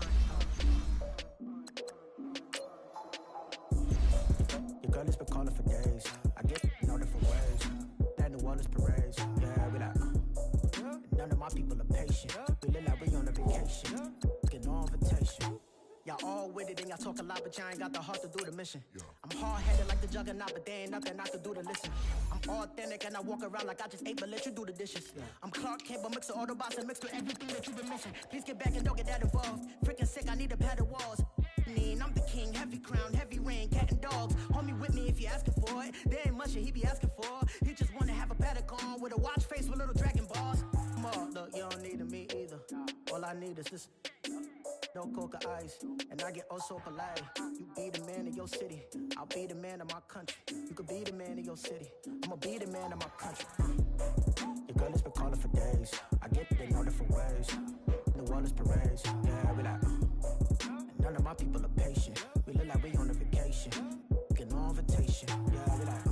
Speaker 5: Your girl has been calling for days. I get no different ways. That New Orleans parades. Yeah, we like, none of my people are patient. We look like we on a vacation. Get no invitation. Y'all all with it and y'all talk a lot, but y'all ain't got the heart to do the mission. I'm hard-headed like the juggernaut, but there ain't nothing I can do to listen. I'm authentic and I walk around like I just ate, but let you do the dishes. I'm Clark Kent, but mix the Autobots and mix with everything that you've been missing. Please get back and don't get that involved. Freaking sick, I need to pad the walls. happening. I'm the king, heavy crown, heavy rain, cat and dogs. Homie with me if you asking for it. There ain't much that he be asking for. He just wanna have a paddock on with a watch face with little dragon balls. Look, you don't need me either. All I need is this. No coca ice, and I get oh so polite. You be the man of your city, I'll be the man of my country. You could be the man of your city, I'ma be the man of my country. Your girl has been calling for days. I get they know different ways. The world is parades, yeah, we like. And none of my people are patient. We look like we on a vacation, get no invitation, yeah, we like.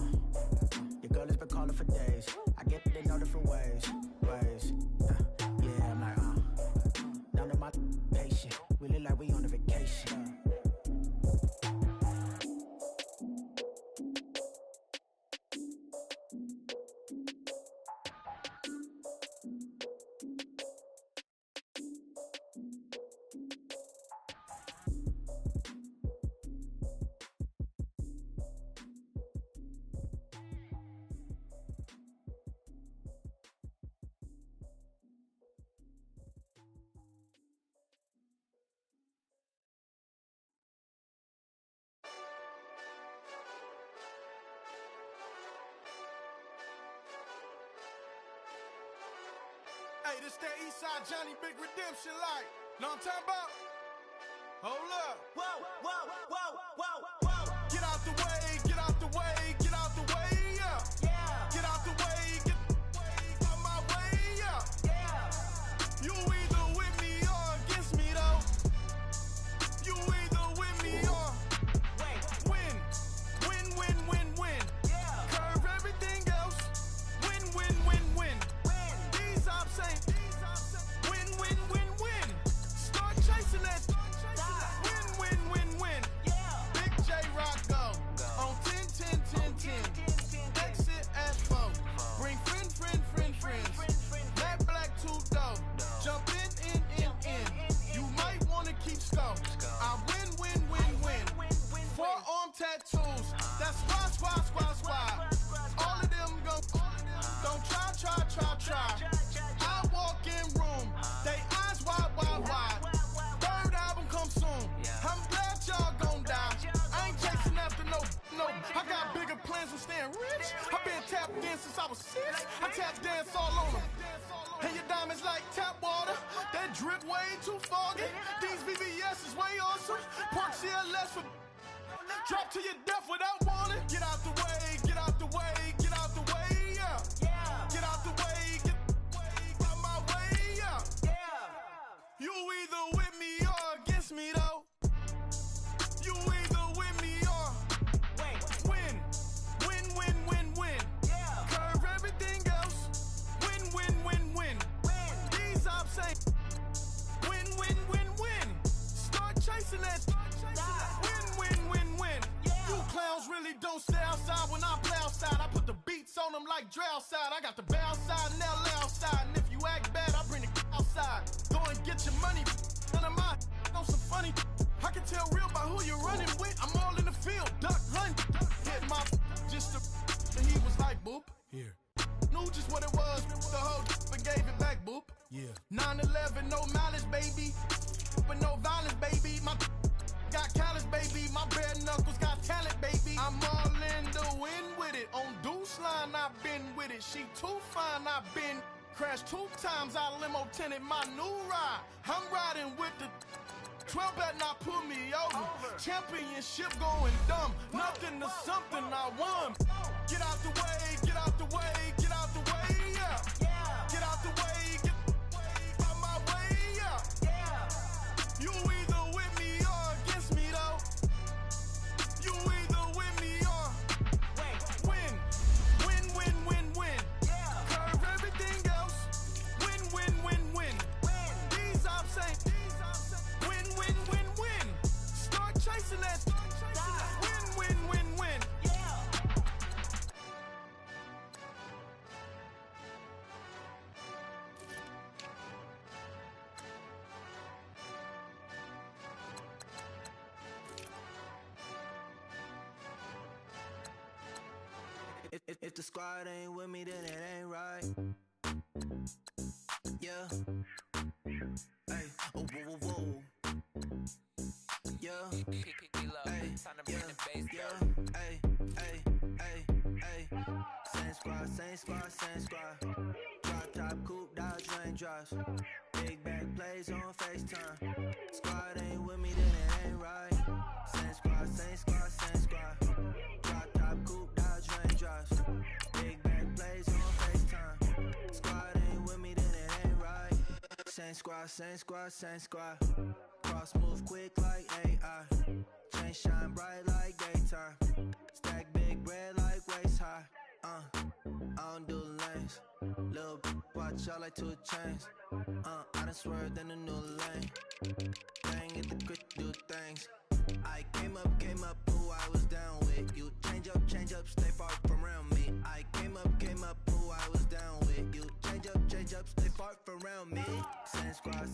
Speaker 5: Your girl has been calling for days. I get they know different ways. Yeah, I'm like, none of my patient. We look like we on a vacation.
Speaker 6: Hey, this that Eastside Johnny Big Redemption like. Know what I'm talking about? Hold up.
Speaker 5: Whoa, whoa, whoa, whoa, whoa.
Speaker 6: Get out the way, get out the way, get out the way, yeah.
Speaker 5: Yeah,
Speaker 6: Get out the way, get out my way, yeah.
Speaker 5: yeah.
Speaker 6: You either with me or against me though. You either with me or win. Win, win, win, win.
Speaker 5: Yeah.
Speaker 6: Curve everything else. Win, win, win, win. These I'm saying. Win, win, win, win. Start chasing that. Win, win, win, win.
Speaker 5: Yeah.
Speaker 6: Big J Rock go. On 10, 10, 10, 10. Exit at 4. Bring friends. Matt Black 2 dough. Jump in. You might wanna keep score. I win. Forearm tattoos. That's squad. All of them go. Don't try. I walk in room. They eyes wide. Third album come soon. I'm glad y'all gon' die. I ain't chasing after no. I got bigger plans than staying rich. I been tap dance since I was 6. I tap dance all on them. And your diamonds like tap water. That drip way too foggy. These VVS is way awesome. Park CLS for drop to your death without warning. Get out the way, yeah. Get out the way, get out my way, yeah. You either with me or against me though. You either with me or win. Curve everything else. Win. These I'm saying. Win. Start chasing that. Win. You clowns really don't stay outside when I play outside. I put the beats on them like drow side. I got the bow side and LA outside. And if you act bad, I bring the outside. Go and get your money. None of my know some funny. I can tell real by who you're running with. I'm all in the field. Duck, run. Hit my just to. And he was like, boop. Here. Knew just what it was. The whole and gave it back, boop. Yeah. 9/11, no malice, baby. But no violence, baby. My got callous, baby. My bare knuckles got talent, baby. I'm all in the wind with it. On Deuce Line, I've been with it. She too fine, I've been crashed 2 times. I limo tinted my new ride. I'm riding with the 12 better not pull me over. Championship going dumb. Nothing to something I won. Get out the way, yeah. Get out the way, get out my way, yeah. You either with me or against me though. You either with me or win. Curve everything else. Win. These I'm saying. Win. Start chasing that. Win.
Speaker 5: If the squad ain't with me, then it ain't right. Yeah. Hey, oh, whoa. Yeah.
Speaker 7: Same squad. Drop top, coupe, Dodge raindrops. Big back plays on FaceTime. Squad ain't with me, then it ain't right. Same squad. Drop top, coupe, Dodge raindrops. Big back plays on FaceTime. Squad ain't with me, then it ain't right. Same squad. Cross move quick like AI. Chain shine bright like daytime. Stack big bread like waist high. I don't do lanes. Lil' watch out like 2 chains. I done swerved in a new lane. Bang at the quick do things. I came up, who I was down with. You change up, stay far from around me. I came up, who I was down with. You change up, stay far from around me. Same squad.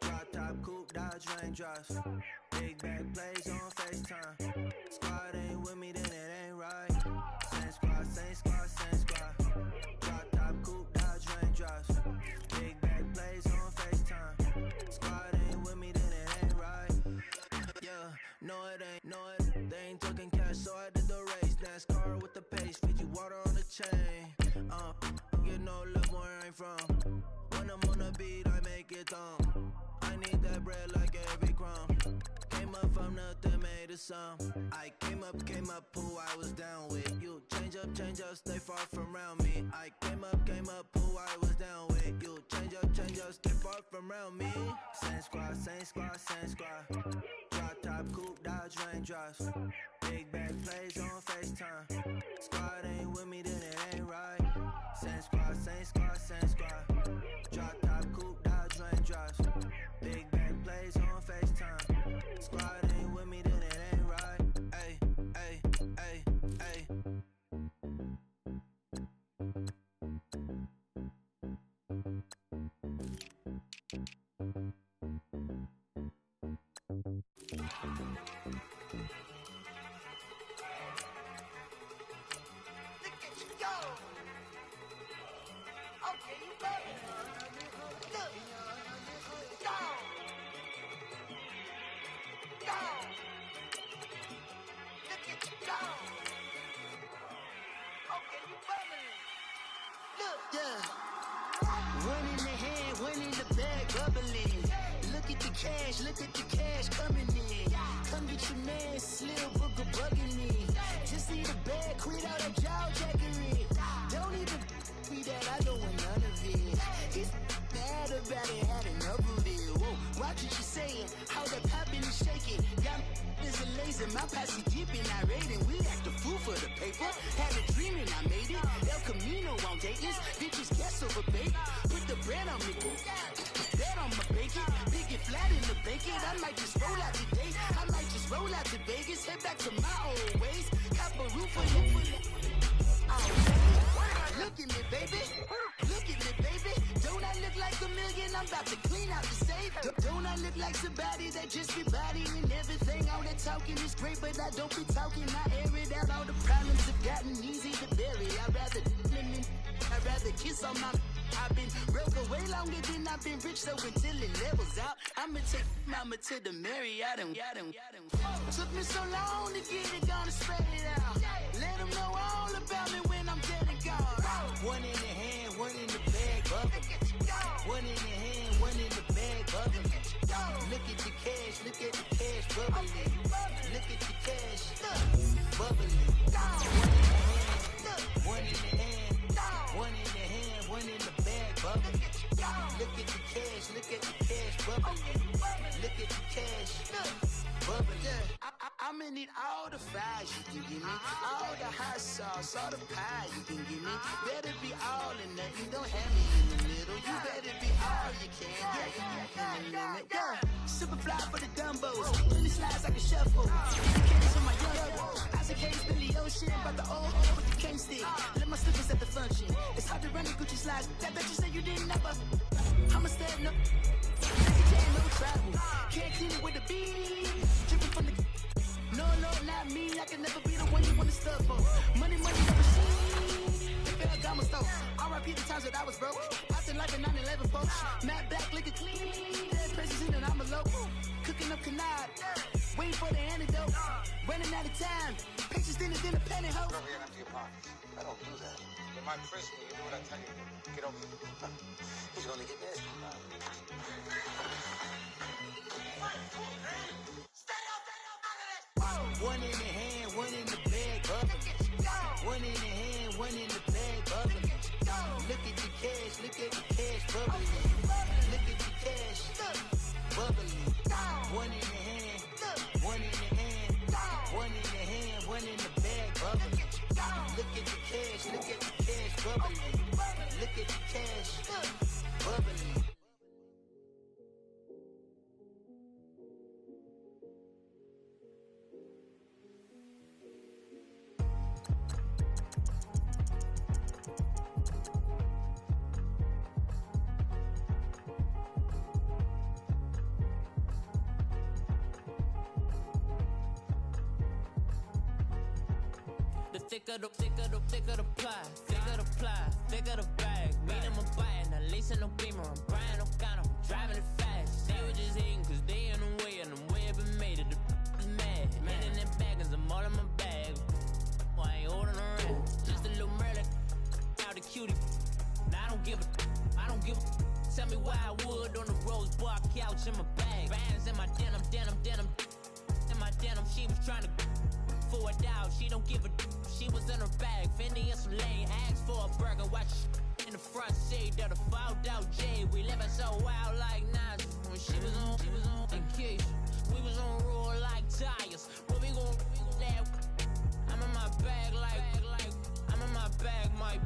Speaker 7: Drop top, coupe, Dodge raindrops. Big back plays on FaceTime. Squad ain't with me, then it ain't right. Same squad. Drop top, coupe, Dodge raindrops. Big back plays on FaceTime. Squad ain't with me, then it ain't right. Yeah, no it ain't. They ain't talking cash, so I did the race. NASCAR with the pace, feed you water on the chain. Get no love where I ain't from. When I'm on the beat, I make it dumb. I need that bread like every crumb. Came up from nothing, made a sum. I came up, who I was down with. You change up, stay far from around me. I came up, who I was down with. You change up, stay far from around me. Same squad. Drop top, coupe, Dodge raindrops. Big back plays on FaceTime. Squad ain't with me, then it ain't right. Same squad. Drop top, coupe, Dodge raindrops. Big back plays on FaceTime. Squad ain't with me, then it ain't right. Ay. One in the hand, one in the bag, bubbling. Look at the cash coming in. Come get your man, Slim Booker bugging me. Just need a bag, quit all that jaw jackery. Don't even me that, I don't want none of it. He's mad about it, had enough of it. Whoa, watch what you saying, how that poppin' and shaking. Got is a laser, my posse deep and I raiding. We act a fool for the paper. Had a dream and I made it. El Camino on Dayton's, bitches guess over bait. Put the bread on me, bet on my bacon. Big and flat in the bacon. I might just roll out today. I might just roll out to Vegas. Head back to my old ways. Cop a roof for you. Look at me, baby. Don't I look like a million? I'm about to clean out the safe. Don't I look like somebody that just be bodying everything? All that talking is great, but I don't be talking. I air it out. All the problems have gotten easy to bury. I'd rather kiss on my. I've been broke away longer than I've been rich, so until it levels out, I'ma take mama to the Marriott. Took me so long to get it, gonna spread it out. Let them know all about me when I'm dead and gone. One in the hand, one in the bag, bubbling. One in the hand, one in the bag, bubbling. Look at the cash, bubbling. Look at the cash, bubbling. One in the hand, one in the hand, one in the bag, bubbling. Look at the cash, bubbling. Look at the cash, bubbling. I'ma need all the fries you can give me, all the hot sauce, all the pie you can give me. Better be all or nothing, don't have me in the middle. You better be all you can, yeah. Super fly for the dumbos, 20 slides like a shuffle. Case on my young, I say case in the ocean, but the old with the cane stick. Let my slippers at the function. It's hard to run the Gucci slides. That bet you say you didn't never. I'ma stand up. No travel. Can't clean it with the beat. Dripping from the. No, not me. I can never be the one you wanna stuff for. Money, never seen. If
Speaker 5: Ferragamo store. R.I.P. the times that I was broke. I feel like a 9/11 folks. Matte black, looking clean. Dead princess in an envelope. Cooking up canard. Waiting for the antidote. Running out of time. Pictures thinner than a pantyhose.
Speaker 8: Get over here and empty your pockets. I don't do that. In my prison, you do what I tell you to. Get over here. He's gonna get this.
Speaker 5: One in the hand, one in the bag, bubbling. One in the hand, one in the bag, bubbling. Look at the cash, look at the cash, bubbling. Look at the cash, bubbling. One in the hand, one in the hand, one in the hand, one in the bag, bubbling. Look at the cash, look at the cash, bubbling. Look at the cash, bubbling.
Speaker 9: Thicker the pie, thicker the bag. Meet them a bite, now lacing no beamer. I'm Brian O'Connor, I'm driving it fast. They were just hating cause they in the way, and the way I've been made it, the mad. Man in that bag, cause I'm all in my bag. Well, I ain't holding around. Just a little Merlin, out the cutie. Now I don't give a. Tell me why I would on the rose bar couch in my bag. Bands in my denim. In my denim, she was trying to for it out. She don't give a. She was in her bag, Fendi and some lane. Asked for a burger, watch in the front seat of the fouled out J. We living so wild like Nas. When she was on vacation, we was on roll like tires. What we gon' that? I'm in my bag like I'm in my bag, my.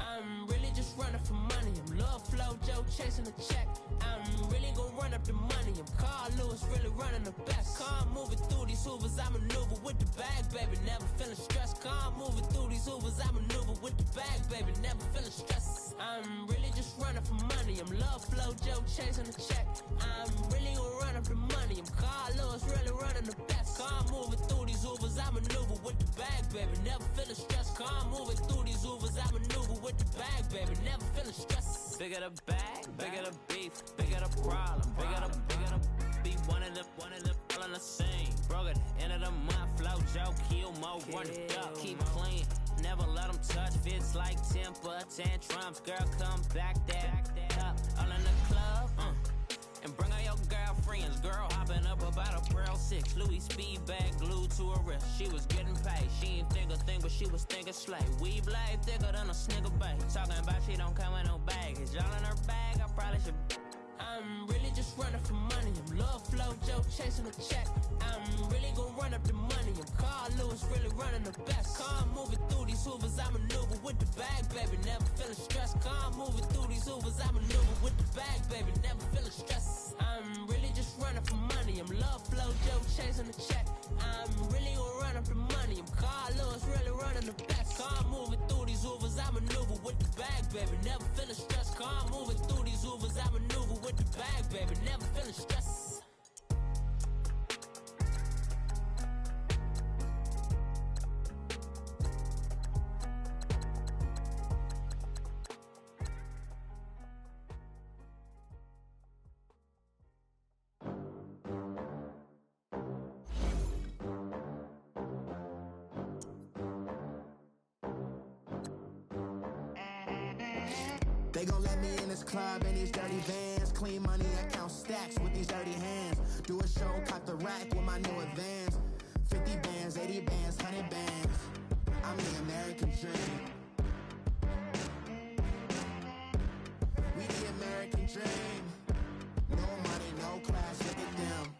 Speaker 9: I'm really just running for money. I'm Love Flow Joe chasing the check. I'm really gon' run up the money. I'm Carl Lewis, really running the best. Calm moving through these hoovers, I maneuver with the bag, baby. Never feeling stressed. Calm moving through these hoovers, I maneuver with the bag, baby. Never feeling stressed. I'm really just running for money. I'm Love Flow Joe chasing the check. I'm really gon' run up the money. I'm Carl Lewis, really running the best. Calm moving through these hoovers, I maneuver with the bag, baby. Never feeling stressed. Calm moving through these hoovers, I maneuver with the bag, baby. Never feeling stressed. Bigger the bag, bigger the beef, bigger the problem, bigger the be one of the all in the same. Broke at the end of the month, Flow Joe, kill mo, run it up, keep clean. Never let them touch, fits like temper tantrums. Girl, come back that up, all in the club, and bring all your girlfriends. Girl hopping up about a Pearl 6, Louis speed bag glued to her wrist. She was getting paid, she ain't think a thing, but she was thinking slay. We blade thicker than a snigger bag. Talking about she don't come with no baggage. All in her bag, I probably should. I'm really just running for money. I'm Love Flow Joe chasing the check. I'm really gon' run up the money. I'm Carl Lewis, really running the best. Calm moving through these hoovers, I maneuver with the bag, baby. Never feeling stressed. Calm moving through these hoovers, I maneuver with the bag, baby. Never feeling stressed. I'm really just running for money. I'm Love Flow Joe chasing the check. I'm really gon' run up the money. I'm Carl Lewis, really running the best. Calm moving through these hoovers, I maneuver with the bag, baby. Never feeling stressed. Calm moving through these hoovers, I maneuver with the bag, baby. Never feeling stressed.
Speaker 1: They gon' let me in this club in these dirty vans. Clean money, I count stacks with these dirty hands. Do a show, cut the rack with my new advance. 50 bands, 80 bands, 100 bands. I'm the American dream. We the American dream. No money, no class, look at them.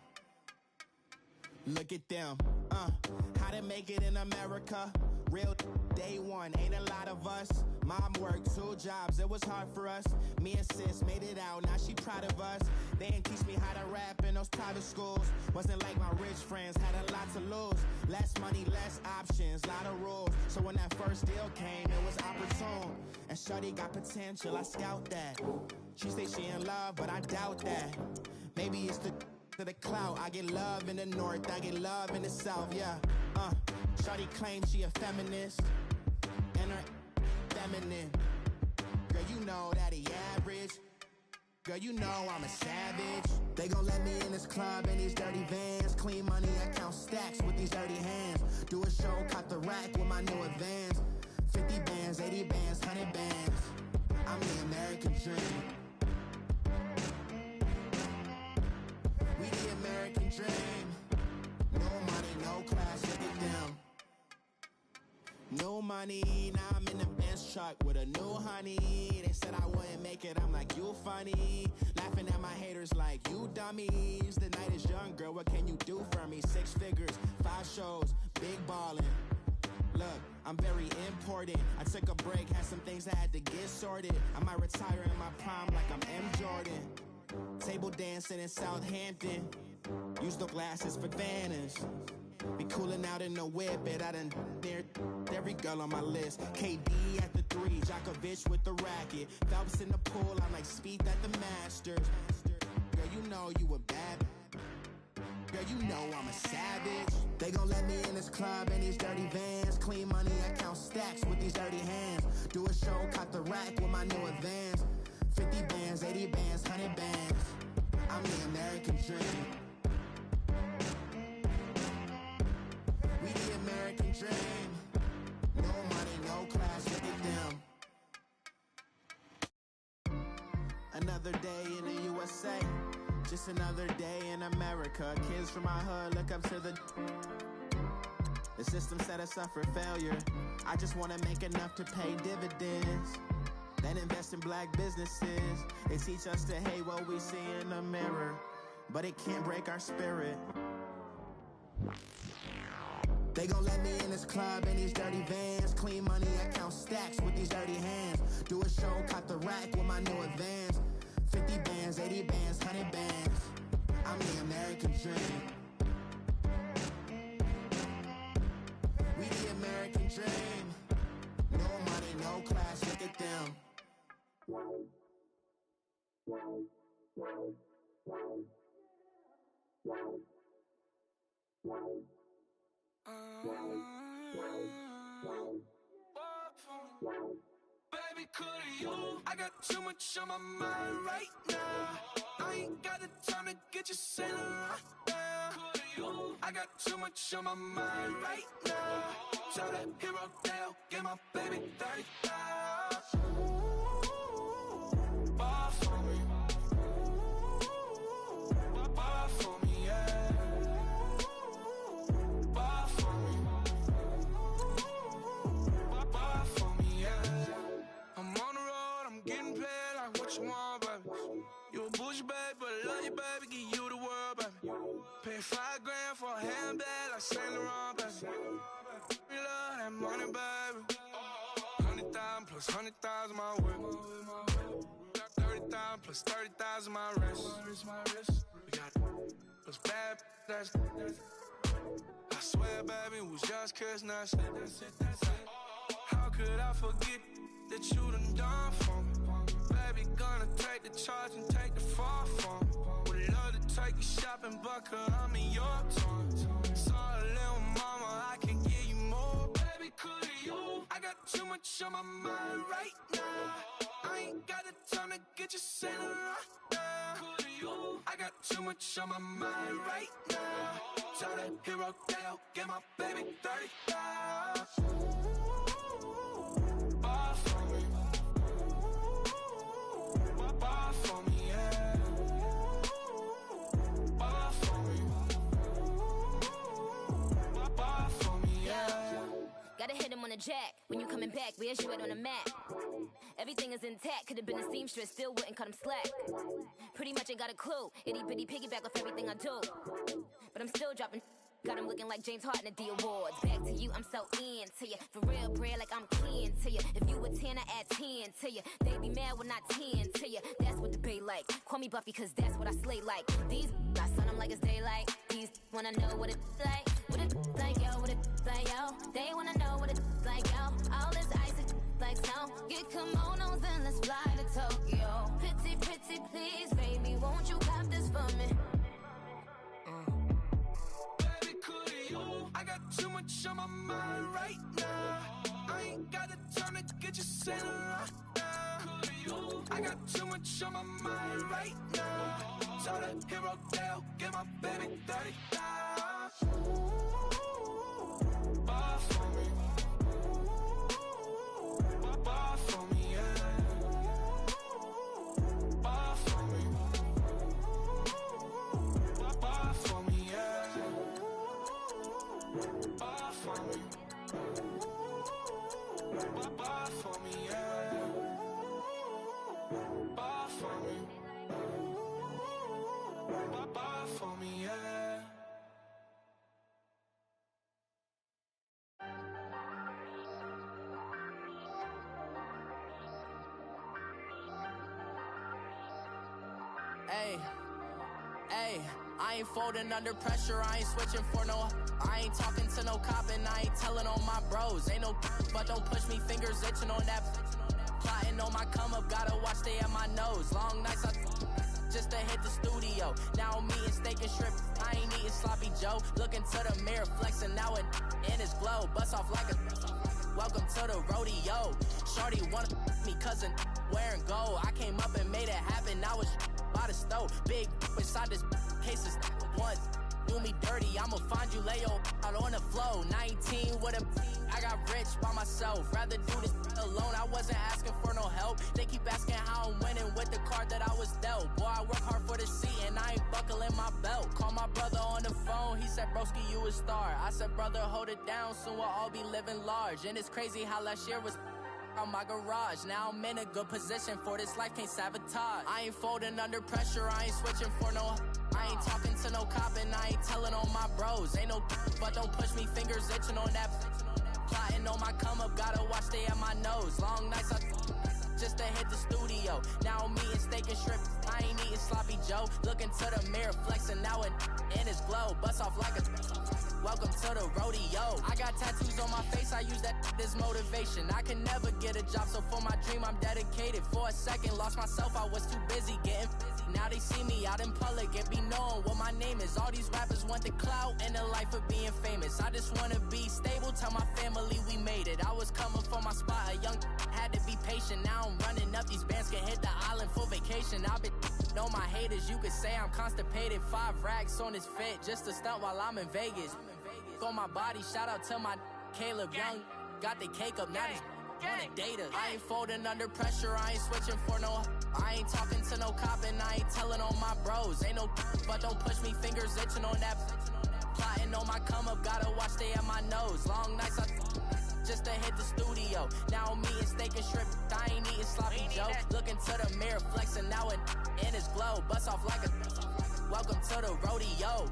Speaker 1: Look at them, how to make it in America. Real day one, ain't a lot of us. Mom worked 2 jobs, it was hard for us. Me and sis made it out, now she proud of us. They ain't teach me how to rap in those private schools. Wasn't like my rich friends, had a lot to lose. Less money, less options, lot of rules. So when that first deal came, it was opportune. And shorty got potential, I scout that. She say she in love, but I doubt that. Maybe it's to the clout. I get love in the north, I get love in the south, yeah. Shorty claims she a feminist, and her feminine. Girl, you know that he average. Girl, you know I'm a savage. They gon' let me in this club in these dirty vans. Clean money, I count stacks with these dirty hands. Do a show, caught the rack with my new advance. 50 bands, 80 bands, 100 bands. I'm the American dream. We the American dream. No money, no class, look at them. No money, now I'm in the Benz truck with a new honey. They said I wouldn't make it, I'm like, you funny. Laughing at my haters like, you dummies. The night is young, girl, what can you do for me? 6 figures, 5 shows, big ballin'. Look, I'm very important. I took a break, had some things I had to get sorted. I might retire in my prime like I'm M. Jordan. Table dancing in Southampton. Use the glasses for Vannas. Be cooling out in the whip, but I done near every girl on my list. KD at the 3, Djokovic with the racket. Phelps in the pool, I'm like Speed at the Masters. Girl, you know you a bad. Girl, you know I'm a savage. They gon' let me in this club in these dirty vans. Clean money, I count stacks with these dirty hands. Do a show, caught the rack with my new advance. 50 bands, 80 bands, 100 bands. I'm the American dream. We the American dream. No money, no class, look at them. Another day in the USA. Just another day in America. Kids from my hood look up to the system set us up for failure. I just want to make enough to pay dividends, then invest in black businesses. They teach us to hate what we see in the mirror, but it can't break our spirit. They gon' let me in this club in these dirty vans. Clean money, I count stacks with these dirty hands. Do a show, caught the rack with my new advance. 50 bands, 80 bands, 100 bands. I'm the American dream. We the American dream. No money, no class, look at them.
Speaker 10: Baby, could you? I got too much on my mind right now. I ain't got the time to get you sailing right now. Could you? I got too much on my mind right now. Tell that hero Dale, get my baby 30,000. Bar for me. Bar for me, yeah. Bar for me. Bar for me, yeah. I'm on the road, I'm getting paid like what you want, baby. You a bougie, baby, but I love you, baby. Give you the world, baby. Pay $5 grand for a handbag like Saint Laurent, baby. We love that money, baby. 100,000 plus 100,000 my way. 30,000 plus 30,000 my wrist. We got those bad, that's I swear, baby, it was just kiss, now that's it. How could I forget that you done for me? Baby, gonna take the charge and take the fall from me. Would love to take you shopping, but I'm in your town. Sorry, little mama, I can give you more. Baby, could you? I got too much on my mind right now. I ain't got the time to get you sailing right now. Could you? I got too much on my mind right now. Tell that hero Dale, get my baby 30,000. Bar for me. Bar for me, yeah. Bar for me. Bar for me, yeah.
Speaker 11: Gotta hit him on the jack. When you coming back, where's you at on the map? Everything is intact. Could've been a seamstress, still wouldn't cut him slack. Pretty much ain't got a clue. Itty bitty piggyback off everything I do. But I'm still dropping. Got him looking like James Harden at the awards. Back to you, I'm so into you. For real, bread, like I'm keen to you. If you a 10, I add 10 to you. They be mad when I 10 to you. That's what the bay like. Call me Buffy, cause that's what I slay like. These, I sun them like it's daylight. These wanna know what it's like. What it's like, yo, what it's like, yo. They wanna know what it's like, yo. All this ice is like snow. Get kimonos and let's fly to Tokyo. Pretty, pretty, please, baby, won't you cop this for me?
Speaker 10: I got too much on my mind right now. I ain't got the time to get you this ain't a rush now. I got too much on my mind right now. So the hero Dale, give my baby 30,000. Buy for me. Buy for me, yeah. Buy for me. Buy for me, yeah. Buy for me. Buy for me, yeah. Buy for me. Buy for me, yeah.
Speaker 9: Hey, I ain't folding under pressure, I ain't switching for no. I ain't talking to no cop and I ain't telling on my bros. Ain't no but don't push me, fingers itching on that. Plotting on my come up, gotta watch stay at my nose. Long nights I just to hit the studio. Now I'm eating steak and shrimp, I ain't eating sloppy Joe. Looking to the mirror, flexing now and in his glow. Bust off like a welcome to the rodeo. Shorty wanna me cousin wearing gold. I came up and made it happen, I was by the stove. Big inside this cases once. Do me dirty, I'ma find you, lay your out on the floor. 19 with a I got rich by myself. Rather do this alone, I wasn't asking for no help. They keep asking how I'm winning with the card that I was dealt. Boy, I work hard for the seat and I ain't buckling my belt. Call my brother on the phone, he said, broski, you a star. I said, brother, hold it down, soon we'll all be living large. And it's crazy how last year was on my garage. Now I'm in a good position for this life, can't sabotage. I ain't folding under pressure, I ain't switching for no. I ain't talking to no cop and I ain't telling on my bros. Ain't no but don't push me, fingers itching on that. Plotting on my come up, gotta watch stay at my nose. Long nights I just to hit the studio. Now I'm eating steak and shrimp, I ain't eating sloppy Joe. Looking to the mirror, flexing now and in his glow. Bust off like a welcome to the rodeo. I got tattoos on my face, I use that as motivation. I can never get a job, so for my dream I'm dedicated. For a second, lost myself, I was too busy getting busy. Now they see me out in public and be knowing what my name is. All these rappers want the clout and the life of being famous. I just wanna be stable, tell my family we made it. I was coming for my spot, a young had to be patient. Now I'm running up, these bands can hit the island for vacation. I've been know my haters, you could say I'm constipated. 5 racks on his fit, just to stunt while I'm in Vegas. On my body, shout out to my Caleb Young. Got the cake up, now he's on a data. I ain't folding under pressure, I ain't switching for no. I ain't talking to no cop and I ain't telling on my bros. Ain't no but don't push me, fingers itching on that. Plotting on my come up, gotta watch stay at my nose. Long nights I just to hit the studio. Now I'm eating steak and shrimp, I ain't eating sloppy Joe. Looking to the mirror, flexing now and in his glow. Bust off like a welcome to the rodeo.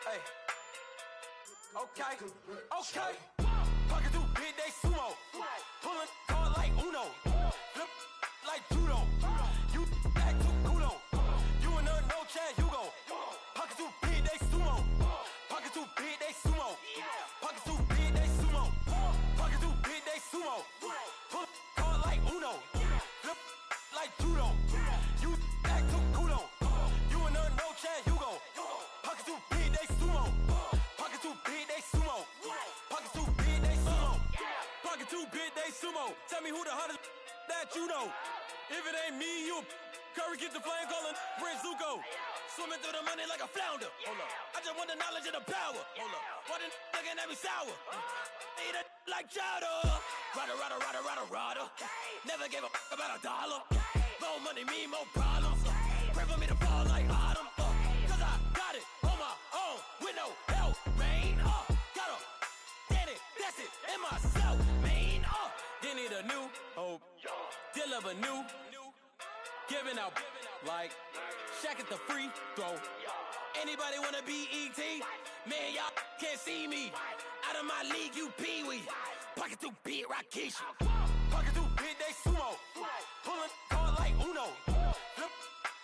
Speaker 12: Hey. Okay. Pocket through big day sumo. Pulling hard like Uno. Flip like judo. You act too culo. You and her no chance, you go. Pocket through big day sumo. Pocket through big day sumo. Pocket through big day sumo. Pocket through big day sumo. Pull hard like Uno. Flip like judo. You act too culo. You and her no chance, you go. Pocket through big day sumo. Pocket too big, they sumo. Pocket too big, they sumo. Pocket too big, they sumo. Tell me who the hottest that you know. If it ain't me, you Curry get the flame calling Prince Zuko. Swimming through the money like a flounder. Hold up. I just want the knowledge and the power. Hold up. Why the looking at me sour? Eat it like chowder. Rada. Never gave a about a dollar. More money, me, more problems. Pray for me to fall like autumn. Cause I got it on my own with no help, man. Gotta get it, that's it, in myself, man. They need a new hope, deliver new, giving out like Shaq at the free throw. Anybody wanna be ET? Man, y'all can't see me. Out of my league, you pee-wee. Pocket too big, Rakeisha. Pocket too big, they sumo. Pulling card like Uno. Flip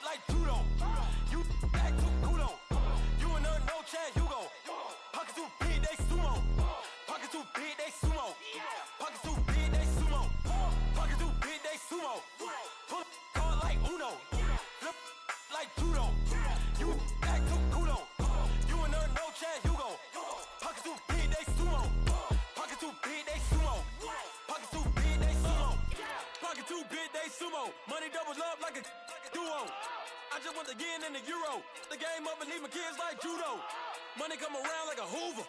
Speaker 12: like judo. You act too culo. You and her no chance, you go. Pocket too big, they sumo. Pocket too big, they sumo. Pocket too big, they sumo. Pocket too big, they sumo. Pull card like Uno. Flip like judo. You act too culo. You and her no chance, you go. Pocket too big, they sumo. Pocket too big, they sumo. Pocket too big, they sumo. Pocket too big, they sumo. Money doubles up like a duo. I just want the yen and the euro. The game up and leave my kids like judo. Money come around like a Hoover.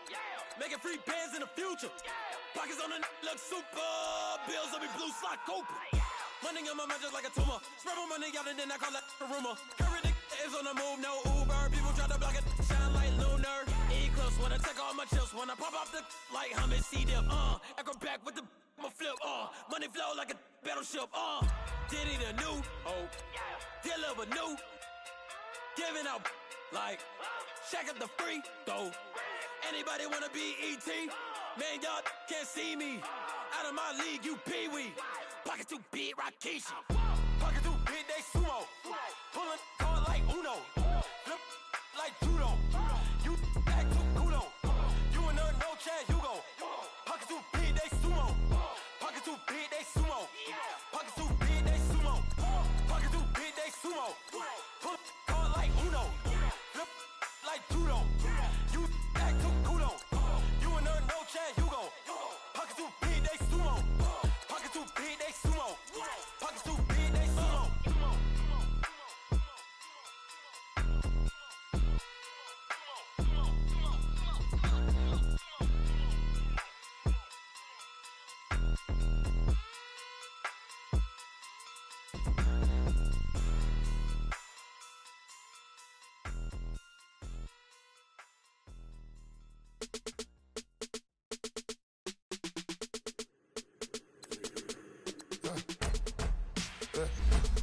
Speaker 12: Making free bands in the future. Pockets on the look super. Bills on me blue slot Cooper. Money on my mind just like a tumor. Spread my money out and then I call that a rumor. Curry the is on the move, no Uber. People try to block it, shine like lunar. Eclipse when I take all my chips. When I pop off the like hummus, see them. Acrobat with the I'ma flip. Money flow like a battleship. Diddy the new. Deliver new. Giving out like shack up the free throw. Anybody wanna be ET? Man, y'all can't see me. Out of my league, you pee-wee. Pocket too big, Rakeisha. Pocket too big, they sumo. Pulling card like Uno. Flip like judo. You act too culo. You and her no chance, you go. Pocket too big, they sumo. Pocket too big, they sumo. Pocket too big, they sumo. Pocket too big, they sumo. Pull card like Uno. Flip like judo. You act too culo. You and her no chance, you go. Pocket too big, they sumo. Pocket too big, they sumo. Pocket too big, they sumo.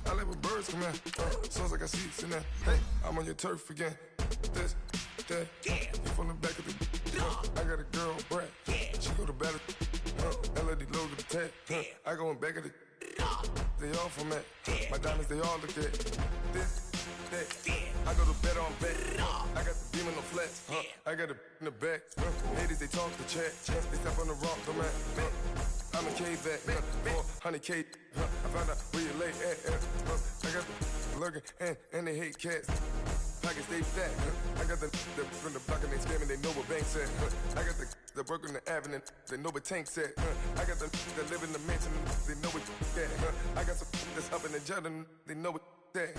Speaker 13: I like when birds come in. Sounds like I got seats in there. Hey, I'm on your turf again. This, that. You from the back of the. I got a girl, Brad. She go to battle. LED logo the tag. I go in back of the. They all from that. My diamonds, they all look at. This, that. I go to bed on bed. I got the beam on the flats. I got it in the back. Ladies, they talk the chat. They step on the rock, the man. I'm a K-Vet, 400K. I found out where you lay at. I got the lurking and they hate cats. Pockets stay fat. I got the from the block and they scamming, they know what banks at. I got the work on the avenue, they know what tanks at. I got the that live in the mansion, they know what that. I got some that's up in the jungle, they know what that.